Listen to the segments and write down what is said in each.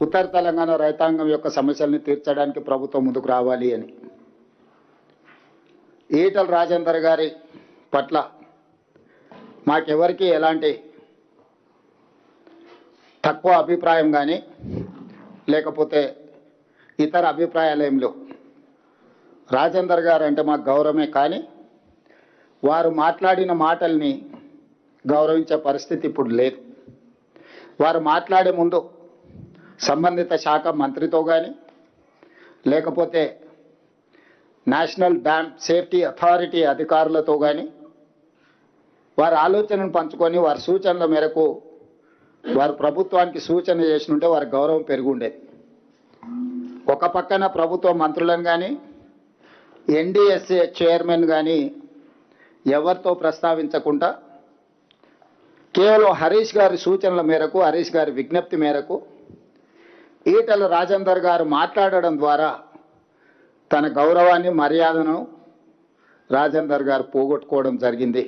ఉత్తర తెలంగాణ రైతాంగం యొక్క సమస్యల్ని తీర్చడానికి ప్రభుత్వం ముందుకు రావాలి అని. ఈటల రాజేందర్ గారి పట్ల మాకెవరికి ఎలాంటి తక్కువ అభిప్రాయం కానీ లేకపోతే ఇతర అభిప్రాయాలు ఏం లేవు. రాజేందర్ గారు అంటే మాకు గౌరవమే, కానీ వారు మాట్లాడిన మాటల్ని గౌరవించే పరిస్థితి ఇప్పుడు లేదు. వారు మాట్లాడే ముందు సంబంధిత శాఖ మంత్రితో కానీ లేకపోతే నేషనల్ డ్యామ్ సేఫ్టీ అథారిటీ అధికారులతో కానీ వారి ఆలోచనను పంచుకొని వారి సూచనల మేరకు వారు ప్రభుత్వానికి సూచన చేసినుంటే వారి గౌరవం పెరిగి ఉండేది. ఒక పక్కన ప్రభుత్వ మంత్రులను కానీ ఎన్డీఎస్ఏ చైర్మన్ కానీ ఎవరితో ప్రస్తావించకుండా కేవలం హరీష్ గారి సూచనల మేరకు, హరీష్ గారి విజ్ఞప్తి మేరకు ఈటల రాజేందర్ గారు మాట్లాడడం ద్వారా తన గౌరవాన్ని, మర్యాదను రాజేందర్ గారు పోగొట్టుకోవడం జరిగింది.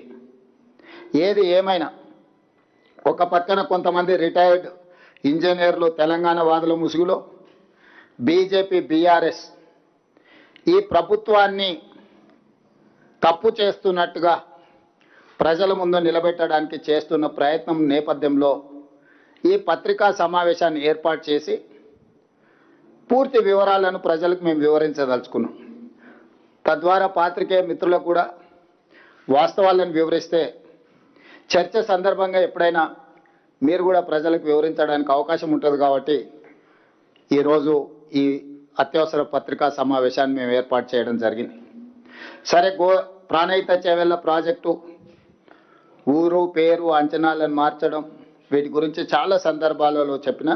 ఏది ఏమైనా ఒక పక్కన కొంతమంది రిటైర్డ్ ఇంజనీర్లు తెలంగాణ వాదుల ముసుగులో బీజేపీ, బీఆర్ఎస్ ఈ ప్రభుత్వాన్ని తప్పు చేస్తున్నట్టుగా ప్రజల ముందు నిలబెట్టడానికి చేస్తున్న ప్రయత్నం నేపథ్యంలో ఈ పత్రికా సమావేశాన్ని ఏర్పాటు చేసి పూర్తి వివరాలను ప్రజలకు మేము వివరించదలుచుకున్నాం. తద్వారా పాత్రికేయ మిత్రులకు కూడా వాస్తవాలను వివరిస్తే చర్చ సందర్భంగా ఎప్పుడైనా మీరు కూడా ప్రజలకు వివరించడానికి అవకాశం ఉంటుంది. కాబట్టి ఈరోజు ఈ అత్యవసర పత్రికా సమావేశాన్ని మేము ఏర్పాటు చేయడం జరిగింది. సరే, ప్రాణహిత చేవెళ్ల ప్రాజెక్టు ఊరు పేరు అంచనాలను మార్చడం వీటి గురించి చాలా సందర్భాలలో చెప్పినా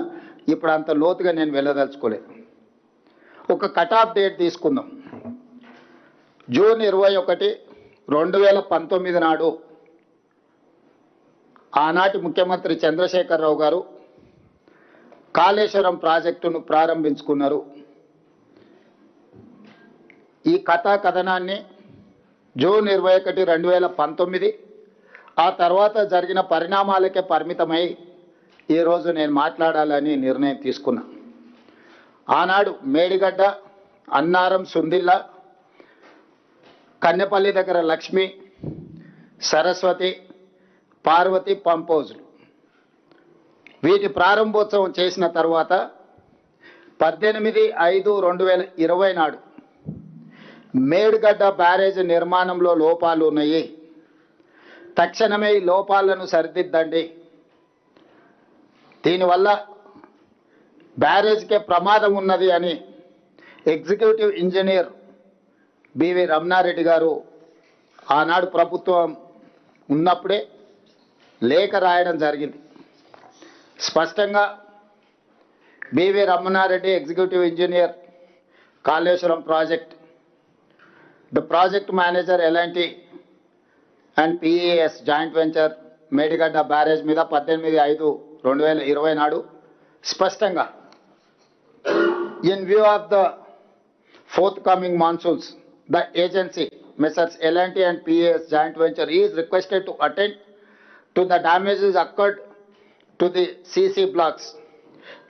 ఇప్పుడు అంత లోతుగా నేను వెళ్ళదలుచుకోలేదు. ఒక కట్ ఆఫ్ డేట్ తీసుకుందాం. జూన్ 21, 2019 నాడు ఆనాటి ముఖ్యమంత్రి చంద్రశేఖరరావు గారు కాళేశ్వరం ప్రాజెక్టును ప్రారంభించుకున్నారు. ఈ కథనాన్ని జూన్ 21, 2019 ఆ తర్వాత జరిగిన పరిణామాలకే పరిమితమై ఈరోజు నేను మాట్లాడాలని నిర్ణయం తీసుకున్నా. ఆనాడు మేడిగడ్డ, అన్నారం, సుందిల్ల, కన్నెపల్లి దగ్గర లక్ష్మి, సరస్వతి, పార్వతి పంపోజులు వీటి ప్రారంభోత్సవం చేసిన తర్వాత 18/5/2020 నాడు మేడిగడ్డ బ్యారేజ్ నిర్మాణంలో లోపాలు ఉన్నాయి, తక్షణమే ఈ లోపాలను సరిదిద్దండి, దీనివల్ల బ్యారేజ్కే ప్రమాదం ఉన్నది అని ఎగ్జిక్యూటివ్ ఇంజనీర్ బివి రమణారెడ్డి గారు ఆనాడు ప్రభుత్వం ఉన్నప్పుడే లేఖ రాయడం జరిగింది. స్పష్టంగా BV Ramanareddy, executive engineer, Kaleshwaram project, the project manager ఎలాంటి and PAS joint venture Medigadda barrage మీద 18/5/2020 నాడు స్పష్టంగా in view of the forthcoming monsoons, the agency, Messrs. L&T and PAS joint venture is requested to attend to the damages occurred to the CC blocks,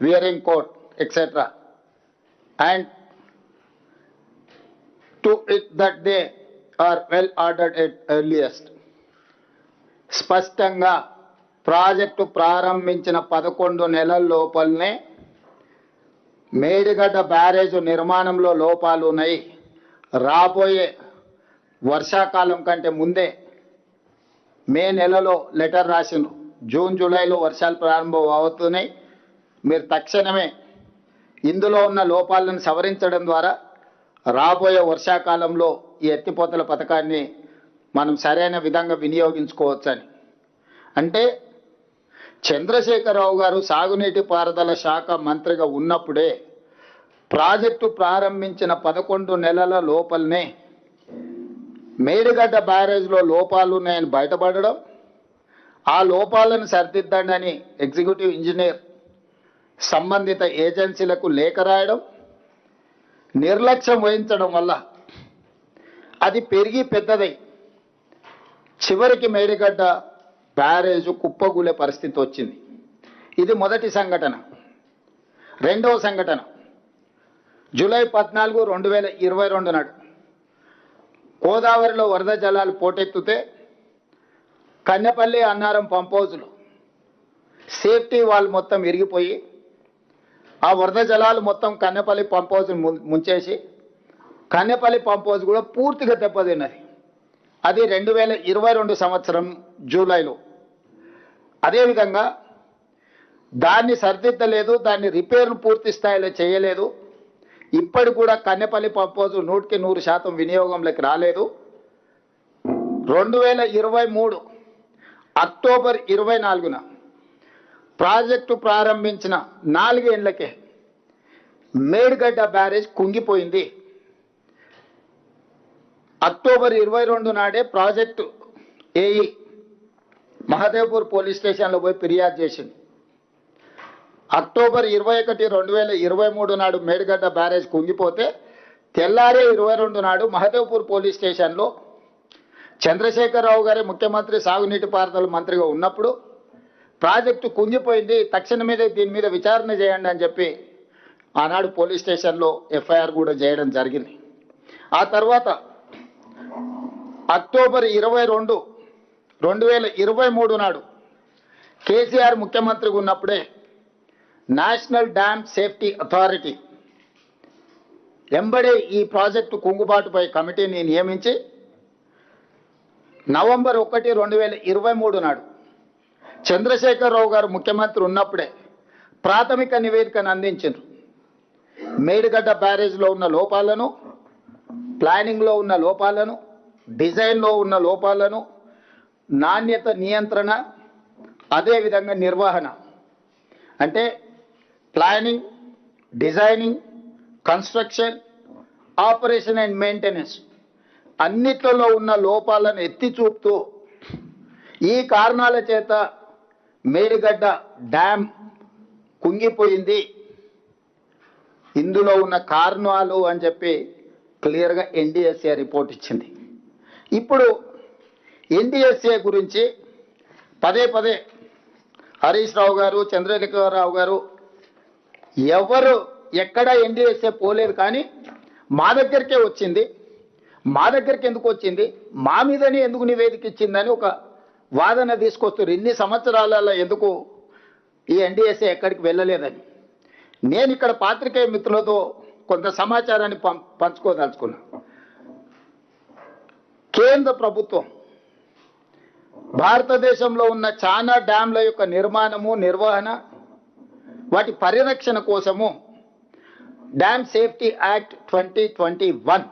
wearing court, etc. and to it that they are well ordered at earliest. స్పష్టంగా project ప్రారంభించిన 11 నెలల లోపలనే Medigadda barrage నిర్మాణంలో లోపాలు ఉన్నాయి, రాబోయే వర్షాకాలం కంటే ముందే మే నెలలో లెటర్ రాసిండ్రు, జూన్ జూలైలో వర్షాలు ప్రారంభం అవుతున్నాయి, మీరు తక్షణమే ఇందులో ఉన్న లోపాలను సవరించడం ద్వారా రాబోయే వర్షాకాలంలో ఈ ఎత్తిపోతల పథకాన్ని మనం సరైన విధంగా వినియోగించుకోవచ్చని. అంటే చంద్రశేఖరరావు గారు సాగునీటి పారుదల శాఖ మంత్రిగా ఉన్నప్పుడే ప్రాజెక్టు ప్రారంభించిన 11 నెలల లోపలనే మేడిగడ్డ బ్యారేజ్లో లోపాలు ఉన్నాయని బయటపడడం, ఆ లోపాలను సరిదిద్దండి అని ఎగ్జిక్యూటివ్ ఇంజనీర్ సంబంధిత ఏజెన్సీలకు లేఖ రాయడం, నిర్లక్ష్యం వహించడం వల్ల అది పెరిగి పెద్దదై చివరికి మేడిగడ్డ బ్యారేజ్ కుప్పగూలే పరిస్థితి వచ్చింది. ఇది మొదటి సంఘటన. రెండవ సంఘటన జూలై 14, 2022 నాడు గోదావరిలో వరద జలాలు పోటెత్తుతే కన్నెపల్లి అన్నారం పంప్ హౌజ్లు సేఫ్టీ వాల్ మొత్తం ఇరిగిపోయి ఆ వరద జలాలు మొత్తం కన్నెపల్లి పంప్ హౌజ్ ముంచేసి కన్నెపల్లి పంప్ హౌజ్ కూడా పూర్తిగా దెబ్బతిన్నది. అది 2022 సంవత్సరం జూలైలో. అదేవిధంగా దాన్ని సరిదిద్దలేదు, దాన్ని రిపేర్ను పూర్తి స్థాయిలో చేయలేదు. ఇప్పటి కూడా కన్నెపల్లి పంప్ హౌజ్ 100% వినియోగంలోకి రాలేదు. 2023 అక్టోబర్ 24న ప్రాజెక్టు ప్రారంభించిన 4 ఏళ్లకే మేడిగడ్డ బ్యారేజ్ కుంగిపోయింది. అక్టోబర్ 22 నాడే ప్రాజెక్టు ఏఈ మహదేవ్పూర్ పోలీస్ స్టేషన్లో పోయి ఫిర్యాదు చేసింది. అక్టోబర్ 21, 2023 నాడు మేడిగడ్డ బ్యారేజ్ కుంగిపోతే తెల్లారే 22 నాడు మహదేవ్పూర్ పోలీస్ స్టేషన్లో చంద్రశేఖరరావు గారి ముఖ్యమంత్రి సాగునీటి పారుదల మంత్రిగా ఉన్నప్పుడు ప్రాజెక్టు కుంగిపోయింది, తక్షణమే దీని మీద విచారణ చేయండి అని చెప్పి ఆనాడు పోలీస్ స్టేషన్లో ఎఫ్ఐఆర్ కూడా చేయడం జరిగింది. ఆ తర్వాత అక్టోబర్ 22, 2023 నాడు కేసీఆర్ ముఖ్యమంత్రిగా ఉన్నప్పుడే నేషనల్ డ్యామ్ సేఫ్టీ అథారిటీ ఎంబడే ఈ ప్రాజెక్టు కుంగుబాటుపై కమిటీని నియమించి నవంబర్ 1, 2023 నాడు చంద్రశేఖరరావు గారు ముఖ్యమంత్రి ఉన్నప్పుడే ప్రాథమిక నివేదికను అందించారు. మేడిగడ్డ బ్యారేజ్లో ఉన్న లోపాలను, ప్లానింగ్లో ఉన్న లోపాలను, డిజైన్లో ఉన్న లోపాలను, నాణ్యత నియంత్రణ, అదేవిధంగా నిర్వహణ అంటే planning, designing, construction, operation and maintenance అన్నిట్లలో ఉన్న లోపాలను ఎత్తి చూపుతూ ఈ కారణాల చేత మేడిగడ్డ డ్యామ్ కుంగిపోయింది, ఇందులో ఉన్న కారణాలు అని చెప్పి క్లియర్గా ఎన్డీఎస్ఏ రిపోర్ట్ ఇచ్చింది. ఇప్పుడు ఎన్డీఎస్ఏ గురించి పదే పదే హరీష్ రావు గారు, చంద్రశేఖరరావు గారు ఎవరు ఎక్కడ ఎన్డీఎస్ఏ పోలేదు, కానీ మా దగ్గరికే వచ్చింది. మా దగ్గరికి ఎందుకు వచ్చింది, మా మీదనే ఎందుకు నివేదిక ఇచ్చిందని ఒక వాదన తీసుకొస్తారు. ఇన్ని సంవత్సరాలలో ఎందుకు ఈ ఎన్డీఎస్ఏ ఎక్కడికి వెళ్ళలేదని నేను ఇక్కడ పాత్రికేయ మిత్రులతో కొంత సమాచారాన్ని పంచుకోదలుచుకున్నా. కేంద్ర ప్రభుత్వం భారతదేశంలో ఉన్న చాలా డ్యాంల యొక్క నిర్మాణము, నిర్వహణ, వాటి పరిరక్షణ కోసము dam safety act 2021,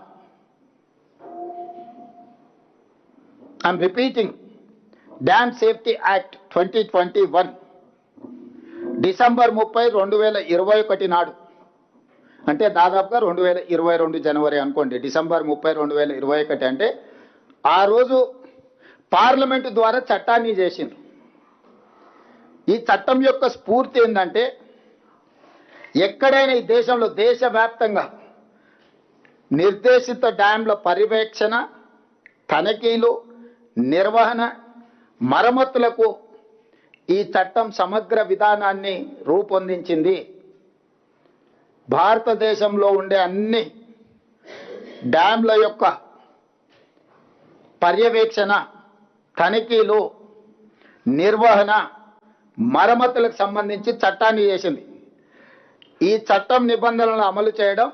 I'm repeating, dam safety act 2021 December 30, 2021 నాడు, అంటే దాదాపుగా 2022 జనవరి అనుకోండి, డిసెంబర్ 30, 2021 అంటే ఆ రోజు పార్లమెంటు ద్వారా చట్టాన్ని చేసిండ్రు. ఈ చట్టం యొక్క స్ఫూర్తి ఏంటంటే ఎక్కడైనా ఈ దేశంలో దేశవ్యాప్తంగా నిర్దేశిత డ్యాంల పర్యవేక్షణ, తనిఖీలు, నిర్వహణ, మరమ్మతులకు ఈ చట్టం సమగ్ర విధానాన్ని రూపొందించింది. భారతదేశంలో ఉండే అన్ని డ్యాంల యొక్క పర్యవేక్షణ, తనిఖీలు, నిర్వహణ, మరమ్మతులకు సంబంధించి చట్టాన్ని చేసింది. ఈ చట్టం నిబంధనలను అమలు చేయడం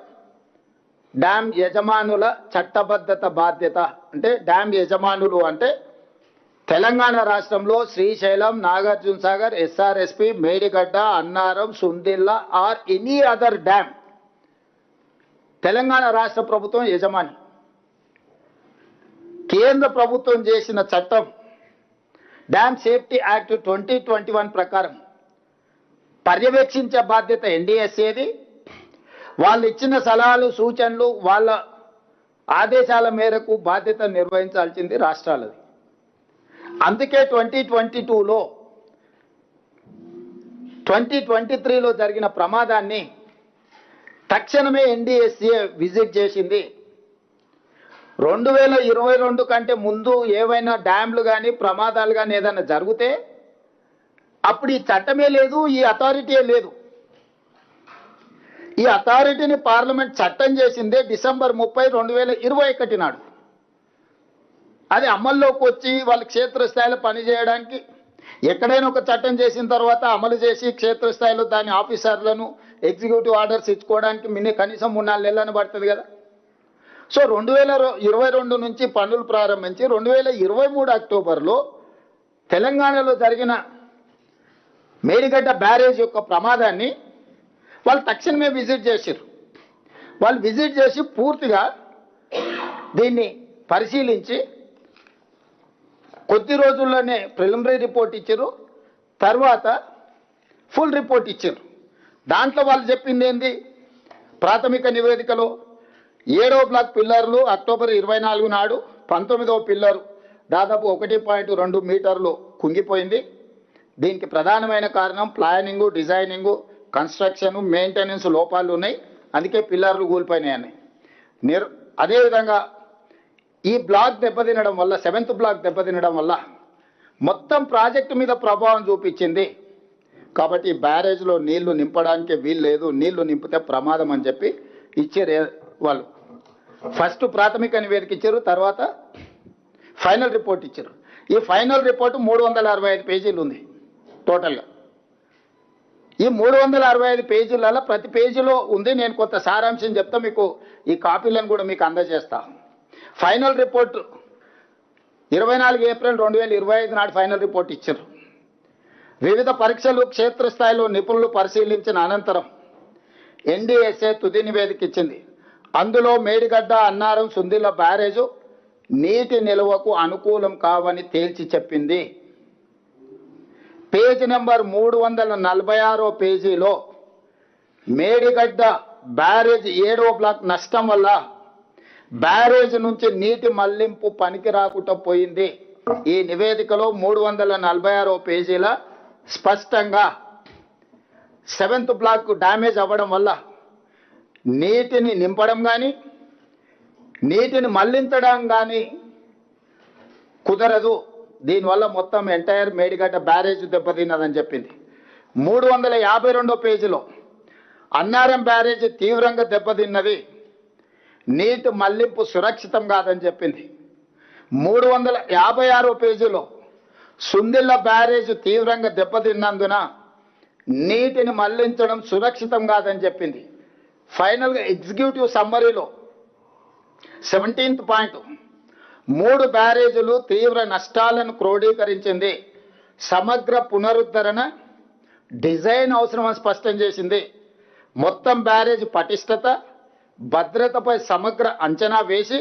డ్యామ్ యజమానుల చట్టబద్ధత బాధ్యత. అంటే డ్యామ్ యజమానులు అంటే తెలంగాణ రాష్ట్రంలో Srisailam, Nagarjuna Sagar, SRSP, Medigadda, Annaram, Sundilla or any other dam Telangana రాష్ట్ర ప్రభుత్వం యజమాని. కేంద్ర ప్రభుత్వం చేసిన చట్టం డ్యామ్ సేఫ్టీ యాక్ట్ 2021 ప్రకారం పర్యవేక్షించే బాధ్యత ఎన్డీఎస్ఏది. వాళ్ళు ఇచ్చిన సలహాలు, సూచనలు, వాళ్ళ ఆదేశాల మేరకు బాధ్యత నిర్వహించాల్సింది రాష్ట్రాలది. అందుకే 2022లో 2023లో జరిగిన ప్రమాదాన్ని తక్షణమే ఎన్డీఎస్ఏ విజిట్ చేసింది. 2022 కంటే ముందు ఏవైనా డ్యామ్లు కానీ ప్రమాదాలు కానీ ఏదైనా జరిగితే అప్పుడు ఈ చట్టమే లేదు, ఈ అథారిటీయే లేదు. ఈ అథారిటీని పార్లమెంట్ చట్టం చేసిందే డిసెంబర్ 30, 2021 నాడు. అది అమల్లోకి వచ్చి వాళ్ళు క్షేత్రస్థాయిలో పనిచేయడానికి ఎక్కడైనా ఒక చట్టం చేసిన తర్వాత అమలు చేసి క్షేత్రస్థాయిలో దాని ఆఫీసర్లను ఎగ్జిక్యూటివ్ ఆర్డర్స్ ఇచ్చుకోవడానికి కనీసం 3-4 నెలలను పడుతుంది కదా. సో 2022 నుంచి పనులు ప్రారంభించి 2023 అక్టోబర్లో తెలంగాణలో జరిగిన మేడిగడ్డ బ్యారేజ్ యొక్క ప్రమాదాన్ని వాళ్ళు తక్షణమే విజిట్ చేశారు. వాళ్ళు విజిట్ చేసి పూర్తిగా దీన్ని పరిశీలించి కొద్ది రోజుల్లోనే ప్రిలిమినరీ రిపోర్ట్ ఇచ్చారు, తర్వాత ఫుల్ రిపోర్ట్ ఇచ్చారు. దాంట్లో వాళ్ళు చెప్పింది ఏంది, ప్రాథమిక నివేదికలో 7వ బ్లాక్ పిల్లర్లు అక్టోబర్ 24 నాడు 19వ పిల్లరు దాదాపు 1.2 మీటర్లు కుంగిపోయింది. దీనికి ప్రధానమైన కారణం ప్లానింగు, డిజైనింగు, కన్స్ట్రక్షన్, మెయింటెనెన్స్ లోపాలు ఉన్నాయి, అందుకే పిల్లర్లు కూలిపోయినాయని. అదేవిధంగా ఈ బ్లాక్ దెబ్బతినడం వల్ల 7th బ్లాక్ దెబ్బతినడం వల్ల మొత్తం ప్రాజెక్టు మీద ప్రభావం చూపించింది. కాబట్టి బ్యారేజ్లో నీళ్లు నింపడానికి వీలు లేదు, నీళ్లు నింపితే ప్రమాదం అని చెప్పి ఇచ్చారు వాళ్ళు. ఫస్ట్ ప్రాథమిక నివేదిక ఇచ్చారు, తర్వాత ఫైనల్ రిపోర్ట్ ఇచ్చారు. ఈ ఫైనల్ రిపోర్టు 365 పేజీలు ఉంది టోటల్గా. ఈ 365 పేజీలలో ప్రతి పేజీలో ఉంది. నేను కొంత సారాంశం చెప్తా, మీకు ఈ కాపీలను కూడా మీకు అందజేస్తా. ఫైనల్ రిపోర్ట్ 24 ఏప్రిల్ 2025 నాడు ఫైనల్ రిపోర్ట్ ఇచ్చారు. వివిధ పరీక్షలు క్షేత్రస్థాయిలో నిపుణులు పరిశీలించిన అనంతరం ఎన్డీఎస్ఏ తుది నివేదిక ఇచ్చింది. అందులో మేడిగడ్డ, అన్నారం, సుందిల్ల బ్యారేజు నీటి నిల్వకు అనుకూలం కావని తేల్చి చెప్పింది. పేజీ నెంబర్ 346 పేజీలో మేడిగడ్డ బ్యారేజ్ 7వ బ్లాక్ నష్టం వల్ల బ్యారేజ్ నుంచి నీటి మళ్లింపు పనికి రాకుండా పోయింది. ఈ నివేదికలో 346 పేజీల స్పష్టంగా 7th బ్లాక్ డ్యామేజ్ అవ్వడం వల్ల నీటిని నింపడం కానీ నీటిని మళ్లించడం కానీ కుదరదు. దీనివల్ల మొత్తం ఎంటైర్ మేడిగడ్డ బ్యారేజ్ దెబ్బతిన్నదని చెప్పింది. 352 పేజీలో అన్నారం బ్యారేజ్ తీవ్రంగా దెబ్బతిన్నది, నీటి మళ్లింపు సురక్షితం కాదని చెప్పింది. 356 పేజీలో సుందిల్ల బ్యారేజ్ తీవ్రంగా దెబ్బతిన్నందున నీటిని మళ్లించడం సురక్షితం కాదని చెప్పింది. ఫైనల్గా ఎగ్జిక్యూటివ్ సమ్మరీలో 17th పాయింట్ 3 బ్యారేజీలు తీవ్ర నష్టాలను క్రోడీకరించింది, సమగ్ర పునరుద్ధరణ డిజైన్ అవసరమని స్పష్టం చేసింది. మొత్తం బ్యారేజ్ పటిష్టత, భద్రతపై సమగ్ర అంచనా వేసి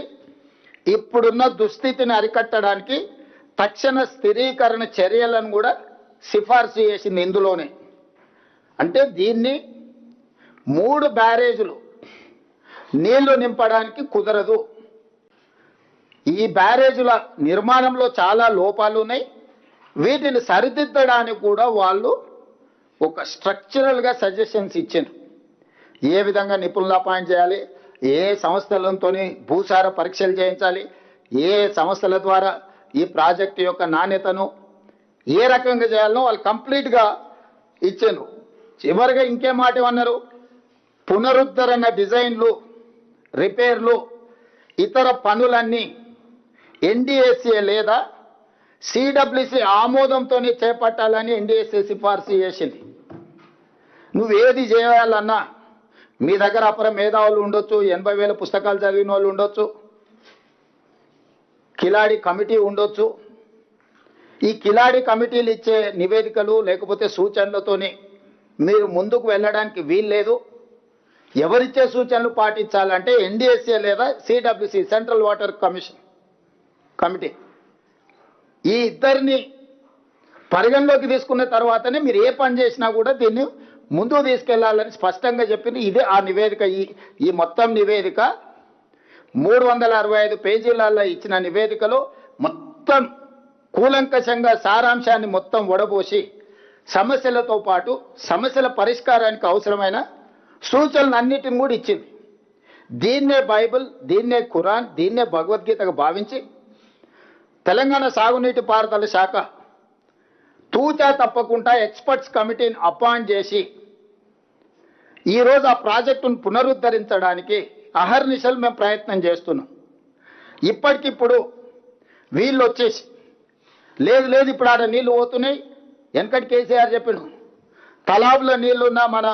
ఇప్పుడున్న దుస్థితిని అరికట్టడానికి తక్షణ స్థిరీకరణ చర్యలను కూడా సిఫార్సు చేసింది ఇందులోనే. అంటే దీన్ని 3 బ్యారేజీలు నీళ్లు నింపడానికి కుదరదు. ఈ బ్యారేజీల నిర్మాణంలో చాలా లోపాలు ఉన్నాయి, వీటిని సరిదిద్దడానికి కూడా వాళ్ళు ఒక స్ట్రక్చరల్గా సజెషన్స్ ఇచ్చారు. ఏ విధంగా నిపుణులు అపాయింట్ చేయాలి, ఏ సంస్థలతో భూసార పరీక్షలు చేయించాలి, ఏ సంస్థల ద్వారా ఈ ప్రాజెక్టు యొక్క నాణ్యతను ఏ రకంగా చేయాలనో వాళ్ళు కంప్లీట్గా ఇచ్చారు. చివరిగా ఇంకే మాట ఏమన్నారు, పునరుద్ధరణ డిజైన్లు, రిపేర్లు, ఇతర పనులన్నీ ఎన్డీఎస్ఏ లేదా సిడబ్ల్యూసి ఆమోదంతోనే చేపట్టాలని ఎన్డీఎస్ఏ సిఫార్సు చేసింది. నువ్వేది చేయాలన్నా మీ దగ్గర అపర మేధావులు ఉండొచ్చు, 80,000 పుస్తకాలు చదివిన వాళ్ళు ఉండొచ్చు, కిలాడి కమిటీ ఉండొచ్చు. ఈ కిలాడి కమిటీలు ఇచ్చే నివేదికలు లేకపోతే సూచనలతోనే మీరు ముందుకు వెళ్ళడానికి వీల్లేదు. ఎవరిచ్చే సూచనలు పాటించాలంటే ఎన్డీఎస్ఏ లేదా CWC central water commission committee, ఈ ఇద్దరిని పరిగణలోకి తీసుకున్న తర్వాతనే మీరు ఏ పని చేసినా కూడా దీన్ని ముందుకు తీసుకెళ్లాలని స్పష్టంగా చెప్పింది. ఇదే ఆ నివేదిక. ఈ మొత్తం నివేదిక 365 పేజీలలో ఇచ్చిన నివేదికలో మొత్తం కూలంకషంగా సారాంశాన్ని మొత్తం వడబోసి సమస్యలతో పాటు సమస్యల పరిష్కారానికి అవసరమైన సూచనలు అన్నిటిని కూడా ఇచ్చింది. దీన్నే బైబిల్, దీన్నే ఖురాన్, దీన్నే భగవద్గీతగా భావించి తెలంగాణ సాగునీటి పారుదల శాఖ తూచా తప్పకుండా ఎక్స్పర్ట్స్ కమిటీని అపాయింట్ చేసి ఈరోజు ఆ ప్రాజెక్టును పునరుద్ధరించడానికి అహర్నిశలు మేము ప్రయత్నం చేస్తున్నాం. ఇప్పటికిప్పుడు వీళ్ళు వచ్చేసి లేదు లేదు ఇప్పుడు ఆడ నీళ్లు పోతున్నాయి, వెనకటి కేసీఆర్ చెప్పిన తలాబులో నీళ్లున్నా మన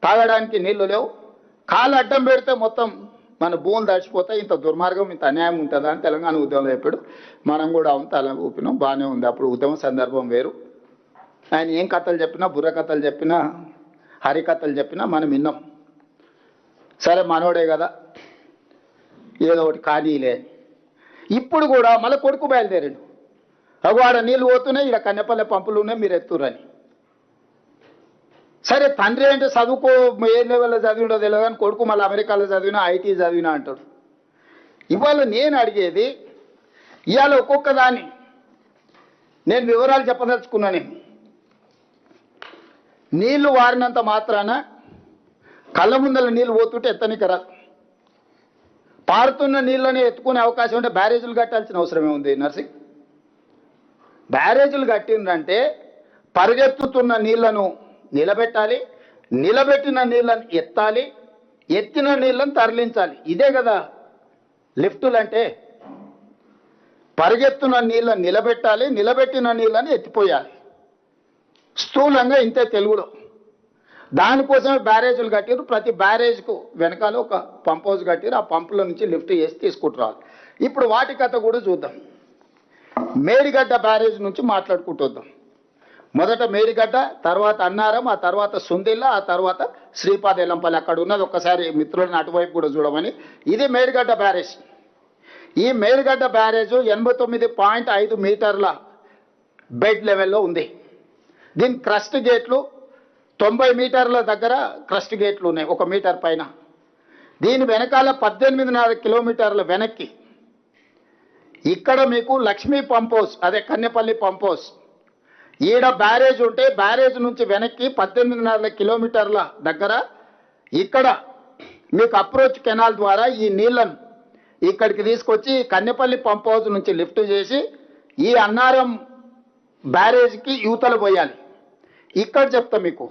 తాగడానికి నీళ్లు లేవు, కాలు అడ్డం పెడితే మొత్తం మన భూములు తడిచిపోతాయి, ఇంత దుర్మార్గం ఇంత అన్యాయం ఉంటుందా అని తెలంగాణ ఉద్యమంలో చెప్పాడు. మనం కూడా అవును తల ఊపినాం, బాగానే ఉంది. అప్పుడు ఉద్యమ సందర్భం వేరు. ఆయన ఏం కథలు చెప్పినా, బుర్ర కథలు చెప్పినా, హరికథలు చెప్పినా మనం విన్నాం. సరే మనోడే కదా ఏదో ఒకటి కానీలే. ఇప్పుడు కూడా మళ్ళీ కొడుకు బయలుదేరాడు, అగో ఆడ నీళ్ళు పోతున్నాయి, ఇక్కడ కన్నెపల్లె పంపులు ఉన్నాయి, మీరు ఎత్తురని. సరే తండ్రి అంటే చదువుకో ఏ లెవెల్లో చదివినో తెలియదు కానీ కొడుకు మళ్ళీ అమెరికాలో చదివినా ఐటీ చదివినా అంటాడు. ఇవాళ నేను అడిగేది, ఇవాళ ఒక్కొక్క దాన్ని నేను వివరాలు చెప్పదలుచుకున్నాను. నీళ్లు వారినంత మాత్రాన కళ్ళ ముందల నీళ్ళు పోతుంటే ఎత్తనికి రాదు. పారుతున్న నీళ్ళని ఎత్తుకునే అవకాశం ఉంటే బ్యారేజీలు కట్టాల్సిన అవసరమే ఉంది నర్సింగ్. బ్యారేజీలు కట్టిందంటే పరిగెత్తుతున్న నీళ్లను నిలబెట్టాలి, నిలబెట్టిన నీళ్ళను ఎత్తాలి, ఎత్తిన నీళ్ళను తరలించాలి. ఇదే కదా లిఫ్టులు అంటే. పరిగెత్తున్న నీళ్ళను నిలబెట్టాలి, నిలబెట్టిన నీళ్ళని ఎత్తిపోయాలి. స్థూలంగా ఇంతే తెలుగులో. దానికోసమే బ్యారేజీలు కట్టారు. ప్రతి బ్యారేజ్కు వెనకాల ఒక పంప్ హౌస్ కట్టారు. ఆ పంపుల నుంచి లిఫ్ట్ చేసి తీసుకుంటున్నారు. ఇప్పుడు వాటి కథ కూడా చూద్దాం. మేడిగడ్డ బ్యారేజ్ నుంచి మాట్లాడుకుంటూ వద్దాం. మొదట మేడిగడ్డ, తర్వాత అన్నారం, ఆ తర్వాత సుందిల్ల, ఆ తర్వాత శ్రీపాద ఎల్లంపల్లి అక్కడ ఉన్నది. ఒక్కసారి మిత్రులను అటువైపు కూడా చూడమని. ఇది మేడిగడ్డ బ్యారేజ్. ఈ మేడిగడ్డ బ్యారేజ్ 89.5 మీటర్ల బెడ్ లెవెల్లో ఉంది. దీని క్రస్ట్ గేట్లు 90 మీటర్ల దగ్గర క్రస్ట్ గేట్లు ఉన్నాయి, 1 మీటర్ పైన. దీని వెనకాల 18.5 కిలోమీటర్ల వెనక్కి ఇక్కడ మీకు లక్ష్మీ పంప్ హౌస్, అదే కన్నెపల్లి పంప్ హౌస్. ఈడ బ్యారేజ్ ఉంటే బ్యారేజ్ నుంచి వెనక్కి 18.5 కిలోమీటర్ల దగ్గర ఇక్కడ మీకు అప్రోచ్ కెనాల్ ద్వారా ఈ నీళ్లను ఇక్కడికి తీసుకొచ్చి కన్నెపల్లి పంప్ హౌస్ నుంచి లిఫ్ట్ చేసి ఈ అన్నారం బ్యారేజ్కి యువతలు పోయాలి. ఇక్కడ చెప్తా మీకు,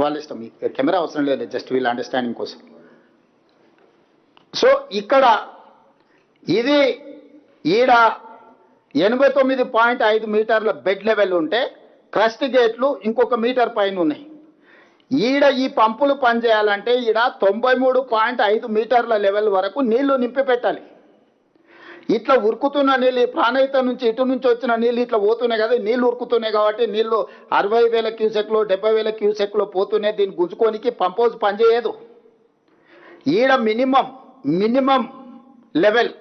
వాళ్ళ ఇష్టం, కెమెరా అవసరం లేదు, జస్ట్ వీళ్ళ అండర్స్టాండింగ్ కోసం. సో ఇక్కడ ఇది ఈడ 89.5 మీటర్ల బెడ్ లెవెల్ ఉంటే క్రస్ట్ గేట్లు ఇంకొక మీటర్ పైన ఉన్నాయి. ఈడ ఈ పంపులు పనిచేయాలంటే ఈడ 93.5 మీటర్ల లెవెల్ వరకు నీళ్లు నింపి పెట్టాలి. ఇట్లా ఉరుకుతున్న నీళ్ళు, ప్రాణహిత నుంచి ఇటు నుంచి వచ్చిన నీళ్ళు ఇట్లా పోతున్నాయి కదా, నీళ్లు ఉరుకుతున్నాయి కాబట్టి నీళ్లు 60,000 క్యూసెక్లు 70,000 క్యూసెక్లు పోతున్నాయి. దీన్ని గుంజుకోనికి పంప్ హౌస్ పనిచేయదు. ఈడ మినిమం లెవెల్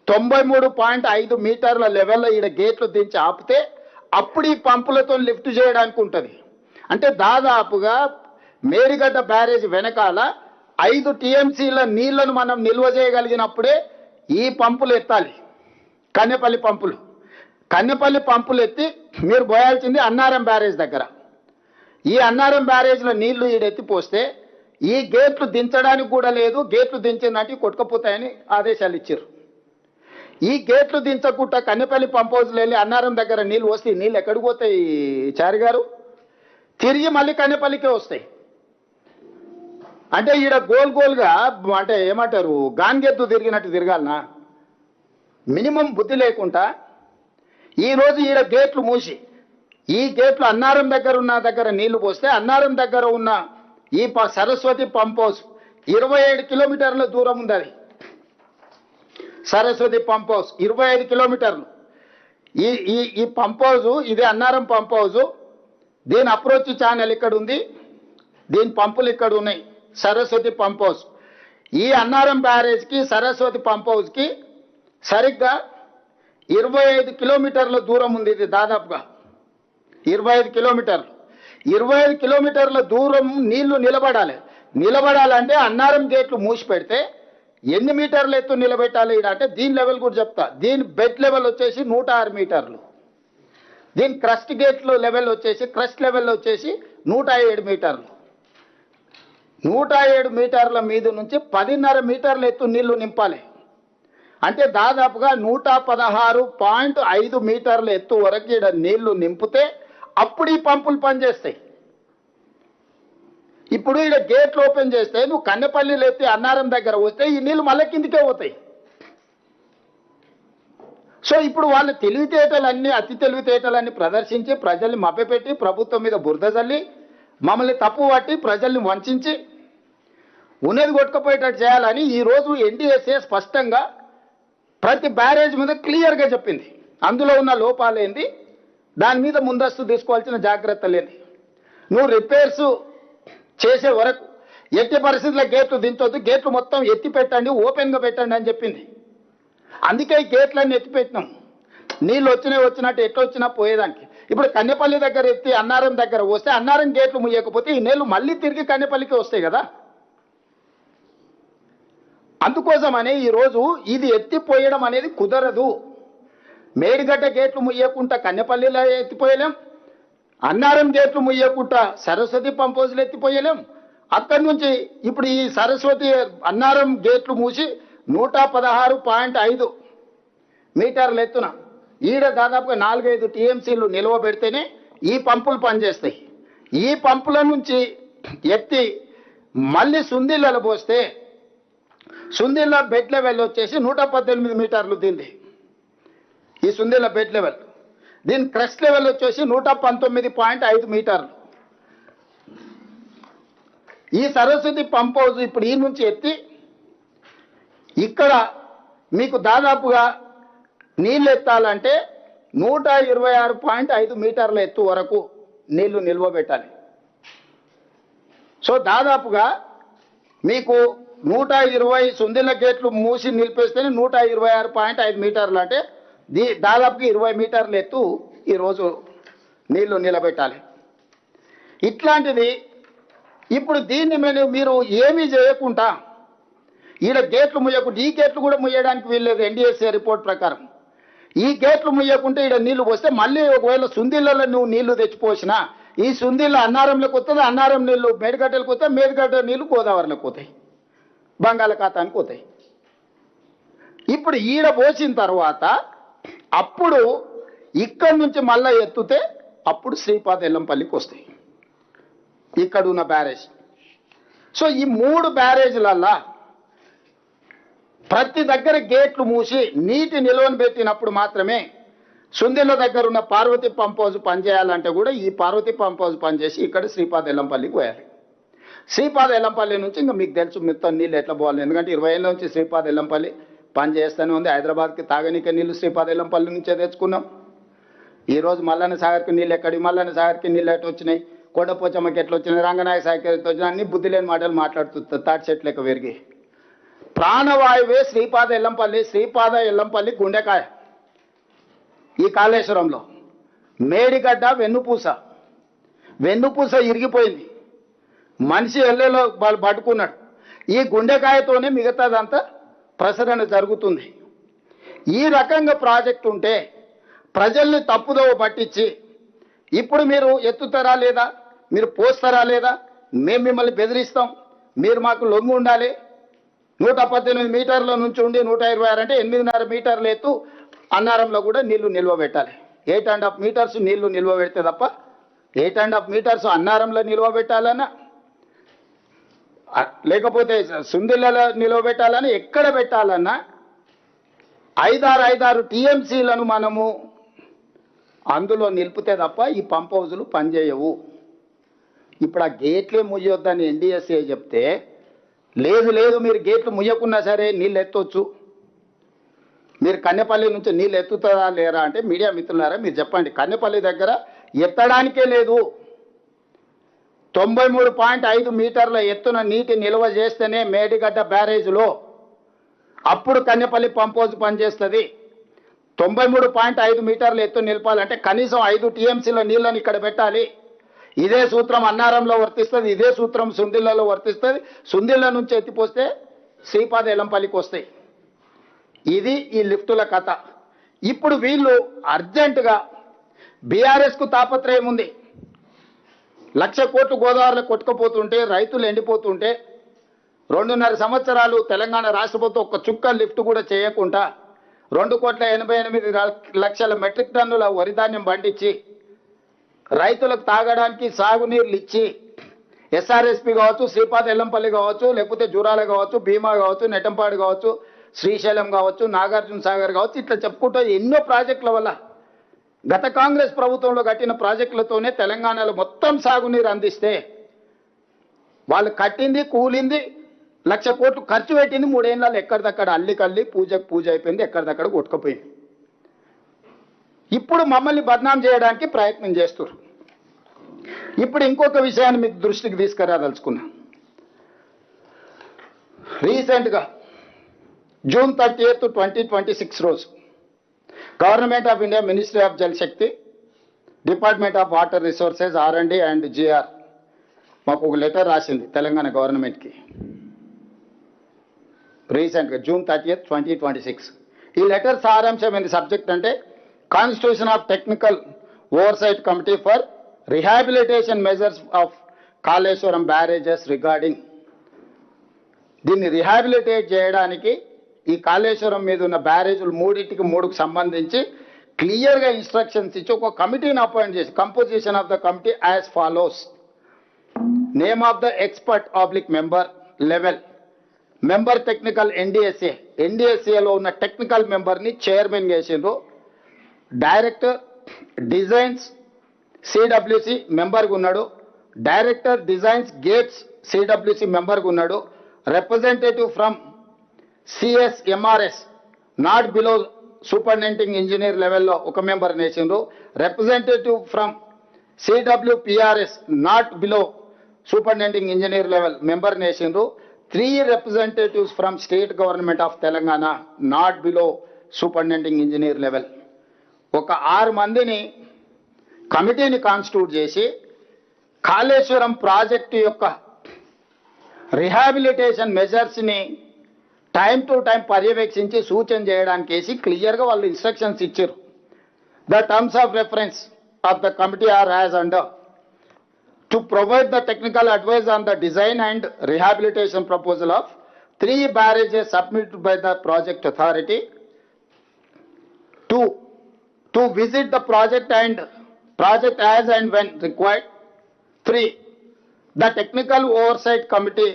93.5 మీటర్ల లెవెల్లో ఈడ గేట్లు దించి ఆపితే అప్పుడు ఈ పంపులతో లిఫ్ట్ చేయడానికి ఉంటుంది. అంటే దాదాపుగా మేడిగడ్డ బ్యారేజ్ వెనకాల 5 టీఎంసీల నీళ్లను మనం నిల్వ చేయగలిగినప్పుడే ఈ పంపులు ఎత్తాలి. కన్నెపల్లి పంపులు ఎత్తి మీరు పోయాల్సింది అన్నారం బ్యారేజ్ దగ్గర. ఈ అన్నారం బ్యారేజ్లో నీళ్లు ఈడెత్తిపోస్తే ఈ గేట్లు దించడానికి కూడా లేదు. గేట్లు దించినట్టు కొట్టుకపోతాయని ఆదేశాలు ఇచ్చారు. ఈ గేట్లు దించకుండా కన్నెపల్లి పంప్ హౌస్లో వెళ్ళి అన్నారం దగ్గర నీళ్ళు వస్తే నీళ్ళు ఎక్కడికి పోతాయి చారి గారు? తిరిగి మళ్ళీ కన్నెపల్లికే వస్తాయి. అంటే ఈడ గోల్గా అంటే ఏమంటారు, గాన్గెద్దు తిరిగినట్టు తిరగాలనా? మినిమం బుద్ధి లేకుండా ఈరోజు ఈడ గేట్లు మూసి ఈ గేట్లు అన్నారం దగ్గర నీళ్లు పోస్తే అన్నారం దగ్గర ఉన్న ఈ సరస్వతి పంప్ హౌస్ 27 కిలోమీటర్ల దూరం ఉంది. అది సరస్వతి పంప్ హౌస్ 25 కిలోమీటర్లు. ఈ పంప్ హౌస్, ఇది అన్నారం పంప్ హౌస్. దీని అప్రోచ్ ఛానల్ ఇక్కడ ఉంది, దీని పంపులు ఇక్కడ ఉన్నాయి. సరస్వతి పంప్ హౌస్ ఈ అన్నారం బ్యారేజ్కి సరస్వతి పంప్ హౌస్కి సరిగ్గా 25 కిలోమీటర్ల దూరం ఉంది. ఇది దాదాపుగా 25 కిలోమీటర్లు. 25 కిలోమీటర్ల దూరం నీళ్లు నిలబడాలంటే అన్నారం గేట్లు మూసి పెడితే ఎన్ని మీటర్లు ఎత్తు నిలబెట్టాలి అంటే దీని లెవెల్ కూడా చెప్తా. దీని బెడ్ లెవెల్ వచ్చేసి 106 మీటర్లు. దీని క్రస్ట్ గేట్లు లెవెల్ వచ్చేసి, క్రస్ట్ లెవెల్ వచ్చేసి 107 మీటర్లు. 107 మీటర్ల మీద నుంచి 10.5 మీటర్ల ఎత్తు నీళ్లు నింపాలి. అంటే దాదాపుగా 116.5 మీటర్ల ఎత్తు వరకు ఇక్కడ నీళ్లు నింపితే అప్పుడు ఈ పంపులు పనిచేస్తాయి. ఇప్పుడు ఇక్కడ గేట్లు ఓపెన్ చేస్తే నువ్వు కన్నెపల్లిలో ఎత్తి అన్నారం దగ్గర వస్తే ఈ నీళ్లు మళ్ళీ కిందికే పోతాయి. సో ఇప్పుడు వాళ్ళ తెలివితేటలన్నీ అతి తెలివితేటలన్నీ ప్రదర్శించి ప్రజల్ని మభ్యపెట్టి ప్రభుత్వం మీద బురద జల్లి మమ్మల్ని తప్పు పట్టి ప్రజల్ని వంచి ఉన్నది కొట్టుకుపోయేటట్టు చేయాలని ఈరోజు ఎన్డీఎస్ఏ స్పష్టంగా ప్రతి బ్యారేజ్ మీద క్లియర్గా చెప్పింది. అందులో ఉన్న లోపాలేంది, దాని మీద ముందస్తు తీసుకోవాల్సిన జాగ్రత్తలేంది. నువ్వు రిపేర్స్ చేసే వరకు ఎట్టి పరిస్థితుల్లో గేట్లు దించొద్దు, గేట్లు మొత్తం ఎత్తి పెట్టండి, ఓపెన్గా పెట్టండి అని చెప్పింది. అందుకే ఈ గేట్లన్నీ ఎత్తిపెట్టినాం. నీళ్ళు వచ్చినట్టు ఎట్లా వచ్చినా పోయేదానికి. ఇప్పుడు కన్నెపల్లి దగ్గర ఎత్తి అన్నారం దగ్గర వస్తే అన్నారం గేట్లు ముయ్యకపోతే ఈ నీళ్లు మళ్ళీ తిరిగి కన్నెపల్లికి వస్తాయి కదా. అందుకోసమనే ఈరోజు ఇది ఎత్తిపోయడం అనేది కుదరదు. మేడిగడ్డ గేట్లు ముయ్యకుండా కన్నెపల్లిలో ఎత్తిపోయలేం, అన్నారం గేట్లు ముయ్యకుండా సరస్వతి పంప్ హౌస్లు ఎత్తిపోయలేం. అక్కడి నుంచి ఇప్పుడు ఈ సరస్వతి అన్నారం గేట్లు మూసి 116.5 మీటర్ల ఎత్తున ఈడ దాదాపుగా 4-5 టీఎంసీలు నిల్వ పెడితేనే ఈ పంపులు పనిచేస్తాయి. ఈ పంపుల నుంచి ఎత్తి మళ్ళీ సుందిళ్ళలో పోస్తే సుందిళ్ళ బెడ్ లెవెల్ వచ్చేసి 118 మీటర్లు దీనిది. ఈ సుందిళ్ళ బెడ్ లెవెల్, దీని క్రస్ట్ లెవెల్ వచ్చేసి 119.5 మీటర్లు. ఈ సరస్వతి పంప్ హౌస్ ఇప్పుడు ఈ నుంచి ఎత్తి ఇక్కడ మీకు దాదాపుగా నీళ్ళు ఎత్తాలంటే 126.5 మీటర్ల ఎత్తు వరకు నీళ్లు నిల్వ పెట్టాలి. సో దాదాపుగా మీకు 120 సుందిళ్ళ గేట్లు మూసి నిలిపేస్తేనే 126.5 మీటర్లు అంటే దాదాపుగా 20 మీటర్ల ఎత్తు ఈరోజు నీళ్లు నిలబెట్టాలి. ఇట్లాంటిది ఇప్పుడు దీన్ని మీరు ఏమీ చేయకుండా ఈడ గేట్లు ముయ్యకుండా, ఈ గేట్లు కూడా ముయ్యడానికి వీల్లేదు ఎన్డీఎస్ఏ రిపోర్ట్ ప్రకారం. ఈ గేట్లు ముయ్యకుంటే ఈడ నీళ్లు పోస్తే మళ్ళీ ఒకవేళ సుందిళ్ళలో నువ్వు నీళ్లు తెచ్చిపోసినా ఈ సుందిళ్ళ అన్నారంలోకి వస్తుంది, అన్నారం నీళ్లు మేడిగడ్డలకు వస్తాయి, మేడిగడ్డ నీళ్లు గోదావరిలోకి పోతాయి, బంగాళాఖాతానికి పోతాయి. ఇప్పుడు ఈడ పోసిన తర్వాత అప్పుడు ఇక్కడి నుంచి మళ్ళీ ఎత్తుతే అప్పుడు శ్రీపాద ఎల్లంపల్లికి వస్తాయి ఇక్కడ ఉన్న బ్యారేజ్. సో ఈ 3 బ్యారేజ్లల్లా ప్రతి దగ్గర గేట్లు మూసి నీటి నిల్వను పెట్టినప్పుడు మాత్రమే సుందిళ్ళ దగ్గర ఉన్న పార్వతి పంప్ హౌస్ పనిచేయాలంటే కూడా ఈ పార్వతి పంప్ హౌస్ పనిచేసి ఇక్కడ శ్రీపాద ఎల్లంపల్లికి పోయాలి. శ్రీపాద ఎల్లంపల్లి నుంచి ఇంకా మీకు తెలుసు మొత్తం నీళ్ళు ఎట్లా పోవాలి. ఎందుకంటే 20 ఏళ్ళ నుంచి శ్రీపాద ఎల్లంపల్లి పనిచేస్తూనే ఉంది. హైదరాబాద్కి తాగనీకే నీళ్లు శ్రీపాద ఎల్లంపల్లి నుంచే తెచ్చుకున్నాం. ఈరోజు మల్లన్న సాగర్కి నీళ్ళు ఎక్కడి, మల్లన్న సాగర్కి నీళ్ళు ఎట్లా వచ్చినాయి, కొండపోచమ్మకి ఎట్లా వచ్చినాయి, రంగనాయక సాగర్కి ఎట్లా వచ్చినాయి, అన్ని బుద్ధి లేని మాటలు మాట్లాడుతుంది తాటి చెట్లు లెక్క పెరిగి. ప్రాణవాయువే శ్రీపాద ఎల్లంపల్లి, శ్రీపాద ఎల్లంపల్లి గుండెకాయ. ఈ కాళేశ్వరంలో మేడిగడ్డ వెన్నుపూస ఇరిగిపోయింది, మనిషి ఎల్లెలో వాళ్ళు పట్టుకున్నాడు. ఈ గుండెకాయతోనే మిగతాదంతా ప్రసరణ జరుగుతుంది. ఈ రకంగా ప్రాజెక్టు ఉంటే ప్రజల్ని తప్పుదోవ పట్టించి ఇప్పుడు మీరు ఎత్తుతారా లేదా, మీరు పోస్తారా లేదా, మేము మిమ్మల్ని బెదిరిస్తాం, మీరు మాకు లొంగి ఉండాలి, 118 మీటర్ల నుంచి ఉండి 126 అంటే 8.5 మీటర్ల ఎత్తు అన్నారంలో కూడా నీళ్లు నిల్వ పెట్టాలి. 8.5 మీటర్స్ నీళ్లు నిల్వ పెడితే తప్ప 8.5 మీటర్స్ అన్నారంలో నిల్వ పెట్టాలన్నా లేకపోతే సుందిళ్ళలో నిల్వ పెట్టాలని ఎక్కడ పెట్టాలన్నా 5-6 టీఎంసీలను మనము అందులో నిలిపితే తప్ప ఈ పంప్ హౌజులు పనిచేయవు. ఇప్పుడు ఆ గేట్లే ముయ్యొద్దని ఎన్డీఎస్ఏ చెప్తే లేదు మీరు గేట్లు ముయ్యకున్నా సరే నీళ్ళు ఎత్తవచ్చు, మీరు కన్నెపల్లి నుంచి నీళ్ళు ఎత్తుతారా లేరా అంటే మీడియా మిత్రులారా మీరు చెప్పండి. కన్నెపల్లి దగ్గర ఎత్తడానికే లేదు. 93.5 మీటర్ల ఎత్తున నీటి నిల్వ చేస్తేనే మేడిగడ్డ బ్యారేజ్లో అప్పుడు కన్నెపల్లి పంప్ హౌజ్ పనిచేస్తుంది. 93.5 మీటర్ల ఎత్తు నిలపాలంటే కనీసం 5 టీఎంసీల నీళ్ళని ఇక్కడ పెట్టాలి. ఇదే సూత్రం అన్నారంలో వర్తిస్తుంది, ఇదే సూత్రం సుందిళ్ళలో వర్తిస్తుంది. సుందిళ్ళ నుంచి ఎత్తిపోస్తే శ్రీపాద ఎల్లంపల్లికి వస్తాయి. ఇది ఈ లిఫ్టుల కథ. ఇప్పుడు వీళ్ళు అర్జెంటుగా బీఆర్ఎస్కు తాపత్రయం ఉంది. 1,00,000 కోట్లు గోదావరిలో కొట్టుకుపోతుంటే, రైతులు ఎండిపోతుంటే, 2.5 సంవత్సరాలు తెలంగాణ రాష్ట్ర ప్రభుత్వం ఒక్క చుక్క లిఫ్ట్ కూడా చేయకుండా 2,88,00,000 మెట్రిక్ టన్నుల వరి ధాన్యం పండించి రైతులకు తాగడానికి సాగునీళ్ళు ఇచ్చి ఎస్ఆర్ఎస్పి కావచ్చు, శ్రీపాద్ ఎల్లంపల్లి కావచ్చు, లేకపోతే జూరాల కావచ్చు, భీమా కావచ్చు, నెట్టంపాడు కావచ్చు, శ్రీశైలం కావచ్చు, నాగార్జున సాగర్ కావచ్చు, ఇట్లా చెప్పుకుంటూ ఎన్నో ప్రాజెక్టుల వల్ల గత కాంగ్రెస్ ప్రభుత్వంలో కట్టిన ప్రాజెక్టులతోనే తెలంగాణలో మొత్తం సాగునీరు అందిస్తే వాళ్ళు కట్టింది కూలింది 1,00,000 కోట్లు ఖర్చు పెట్టింది 3 ఏళ్ళలో ఎక్కడిదక్కడ అల్లికల్లి పూజకు పూజ అయిపోయింది, ఎక్కడిదక్కడ కొట్టుకుపోయింది. ఇప్పుడు మమ్మల్ని బద్నాం చేయడానికి ప్రయత్నం చేస్తారు. ఇప్పుడు ఇంకొక విషయాన్ని మీకు దృష్టికి తీసుకురాదలుచుకున్నా. రీసెంట్గా June 30th, 2026 రోజు government of India, ministry of Jal Shakti, department of water resources, R&D and GR మాకు ఒక లెటర్ రాసింది తెలంగాణ గవర్నమెంట్కి. రీసెంట్గా June 30th, 2026. ఈ లెటర్ సారాంశం ఏంది సబ్జెక్ట్ అంటే constitution of technical oversight committee for rehabilitation measures of Kaleshwaram barrages regarding. దీన్ని రిహాబిలిటేట్ చేయడానికి ఈ కాళేశ్వరం మీద ఉన్న బ్యారేజీలు 3కు సంబంధించి క్లియర్గా ఇన్స్ట్రక్షన్స్ ఇచ్చి ఒక కమిటీని అపాయింట్ చేసి, composition of the committee as follows. Name of the expert member level, member technical NDSA, NDSAలో ఉన్న టెక్నికల్ మెంబర్ని చైర్మన్ చేసిండ్రు. డైరెక్టర్ డిజైన్స్ CWC మెంబర్గా ఉన్నాడు. డైరెక్టర్ డిజైన్స్ గేట్స్ CWC మెంబర్గా ఉన్నాడు. Representative from CSMRS not below superintending engineer లెవెల్లో ఒక మెంబర్ నేసిండ్రు. Representative from CWPRS not below superintending engineer level member నేసిండ్రు. 3 representatives from state government of Telangana not below superintending engineer level. ఒక 6 మందిని కమిటీని constitute చేసి కాళేశ్వరం ప్రాజెక్టు యొక్క రిహాబిలిటేషన్ మెజర్స్ని టైం టు టైం పర్యవేక్షించి సూచన చేయడానికి వేసి క్లియర్గా వాళ్ళు ఇన్స్ట్రక్షన్స్ ఇచ్చారు. The terms of reference of the committee are as under: to provide the technical advice on the design and rehabilitation proposal of 3 barrages submitted by the project authority, to visit the project as and when required. 3, the technical oversight committee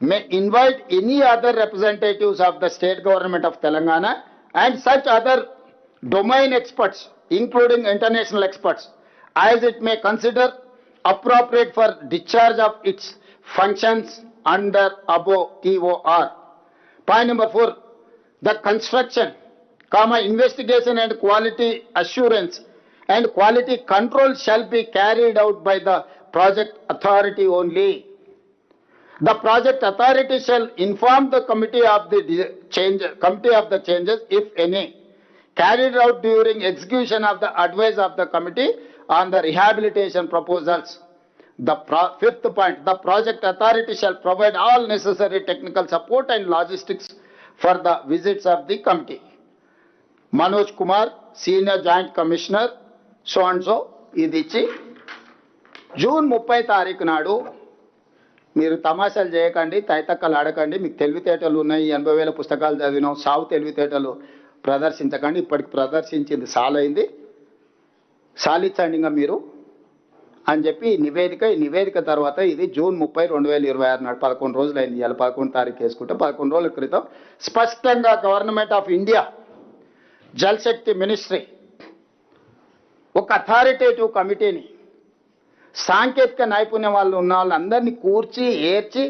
may invite any other representatives of the state government of Telangana and such other domain experts, including international experts, as it may consider appropriate for discharge of its functions under above TOR. Point number 4, the construction, investigation and quality assurance and quality control shall be carried out by the project authority only. The project authority shall inform the committee of the changes, if any, carried out during execution of the advice of the committee on the rehabilitation proposals. The 5th point, the project authority shall provide all necessary technical support and logistics for the visits of the committee. Manoj Kumar, Senior Joint Commissioner, so and so. ఇది ఇచ్చి June 30 నాడు మీరు తమాషాలు చేయకండి, తైతక్కలు ఆడకండి, మీకు తెలివితేటలు ఉన్నాయి, 80,000 పుస్తకాలు చదివినాం, సావు తెలివితేటలు ప్రదర్శించకండి, ఇప్పటికి ప్రదర్శించింది సాలైంది, సాలించండి ఇంకా మీరు అని చెప్పి ఈ నివేదిక తర్వాత ఇది June 30, 2026 నాడు 11 రోజులు అయింది. ఇవాళ 11వ తారీఖు వేసుకుంటే 11 రోజుల క్రితం స్పష్టంగా government of India Jal Shakti ministry ఒక అథారిటేటివ్ కమిటీని, సాంకేతిక నైపుణ్యం వాళ్ళు ఉన్న వాళ్ళందరినీ కూర్చి ఏర్చి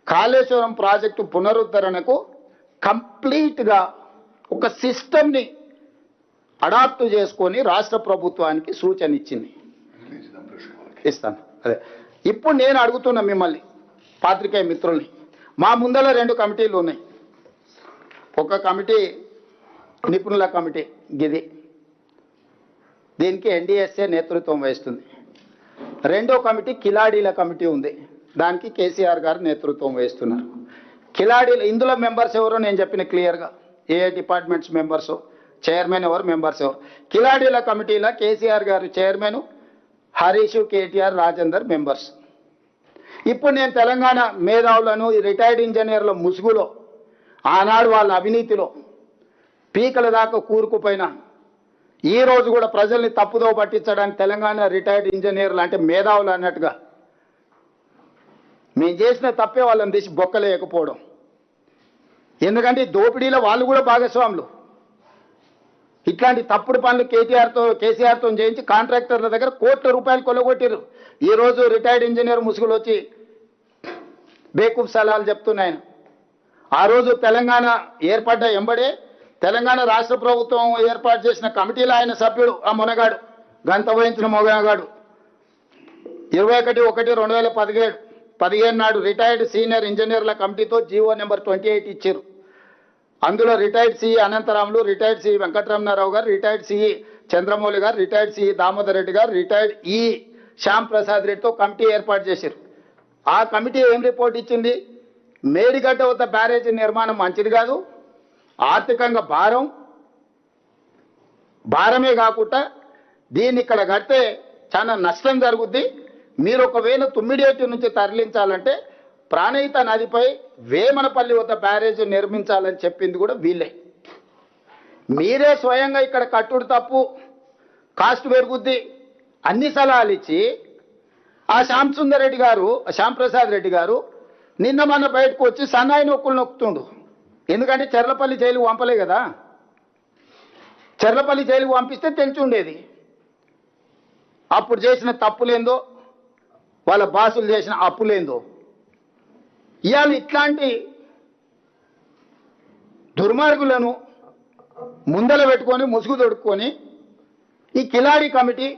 కాళేశ్వరం ప్రాజెక్టు పునరుద్ధరణకు కంప్లీట్గా ఒక సిస్టమ్ని అడాప్ట్ చేసుకొని రాష్ట్ర ప్రభుత్వానికి సూచన ఇచ్చింది. ఇస్తాను. అదే ఇప్పుడు నేను అడుగుతున్నా మిమ్మల్ని పాత్రికేయ మిత్రుల్ని, మా ముందర 2 కమిటీలు ఉన్నాయి. ఒక కమిటీ నిపుణుల కమిటీ గిది, దీనికి NDSA నేతృత్వం వహిస్తుంది. రెండో కమిటీ కిలాడీల కమిటీ ఉంది, దానికి KCR గారు నేతృత్వం వహిస్తున్నారు. కిలాడీలు ఇందులో మెంబర్స్ ఎవరో నేను చెప్పిన క్లియర్గా, ఏ డిపార్ట్మెంట్స్ మెంబర్స్, చైర్మన్ ఎవరు, మెంబర్స్ ఎవరు. కిలాడీల కమిటీలో KCR గారు chairman, Harish, KTR, Rajender members. ఇప్పుడు నేను తెలంగాణ మేధావులను, రిటైర్డ్ ఇంజనీర్ల ముసుగులో, ఆనాడు వాళ్ళ అవినీతిలో పీకల దాకా కూరుకుపోయిన, ఈ రోజు కూడా ప్రజల్ని తప్పుదో పట్టించడానికి తెలంగాణ రిటైర్డ్ ఇంజనీర్లు అంటే మేధావులు అన్నట్టుగా మేము చేసిన తప్పే వాళ్ళని తీసి బొక్కలేయకపోవడం. ఎందుకంటే ఈ దోపిడీలో వాళ్ళు కూడా భాగస్వాములు. ఇట్లాంటి తప్పుడు పనులు కేసీఆర్తో చేయించి కాంట్రాక్టర్ల దగ్గర కోట్ల రూపాయలు కొల్లగొట్టారు. ఈరోజు రిటైర్డ్ ఇంజనీర్ ముసుగులు వచ్చి బేకూఫ్ సలహాలు చెప్తున్నాయన. ఆ రోజు తెలంగాణ ఏర్పడ్డ ఎంబడే తెలంగాణ రాష్ట్ర ప్రభుత్వం ఏర్పాటు చేసిన కమిటీలో ఆయన సభ్యుడు. ఆ మొనగాడు గంత వహించిన మొనగాడు 21/1/2017 నాడు రిటైర్డ్ సీనియర్ ఇంజనీర్ల కమిటీతో జీవో నెంబర్ 28 ఇచ్చారు. అందులో retired CE Anantharamulu, retired CE Venkataramana Rao garu, retired CE Chandramouli గారు, రిటైర్డ్ సిఈ దామోదర్ రెడ్డి గారు, రిటైర్డ్ ఈ శ్యామ్ ప్రసాద్ రెడ్డితో కమిటీ ఏర్పాటు చేశారు. ఆ కమిటీ ఏం రిపోర్ట్ ఇచ్చింది? మేడిగడ్డ వద్ద బ్యారేజీ నిర్మాణం మంచిది కాదు, ఆర్థికంగా భారమే కాకుండా దీన్ని ఇక్కడ కడితే చాలా నష్టం జరుగుద్ది. మీరు ఒకవేళ తుమ్మిడియేటి నుంచి తరలించాలంటే ప్రాణహిత నదిపై వేమనపల్లి వద్ద బ్యారేజ్ నిర్మించాలని చెప్పింది కూడా వీళ్ళే. మీరే స్వయంగా ఇక్కడ కట్టుడు తప్పు, కాస్ట్ పెరుగుద్ది అన్ని సలహాలు ఇచ్చి ఆ శ్యాంప్రసాద్ రెడ్డి గారు నిన్న మొన్న బయటకు వచ్చి సన్నాయి నొక్కులు నొక్కుతుండు. ఎందుకంటే చెర్లపల్లి జైలుకు పంపలే కదా. చెర్లపల్లి జైలుకు పంపిస్తే తెలిసి ఉండేది అప్పుడు చేసిన తప్పులేందో, వాళ్ళ బాసులు చేసిన అప్పులేందో. ఇవాళ ఇట్లాంటి దుర్మార్గులను ముందల పెట్టుకొని ముసుగు తొడుక్కొని ఈ కిలాడి కమిటీ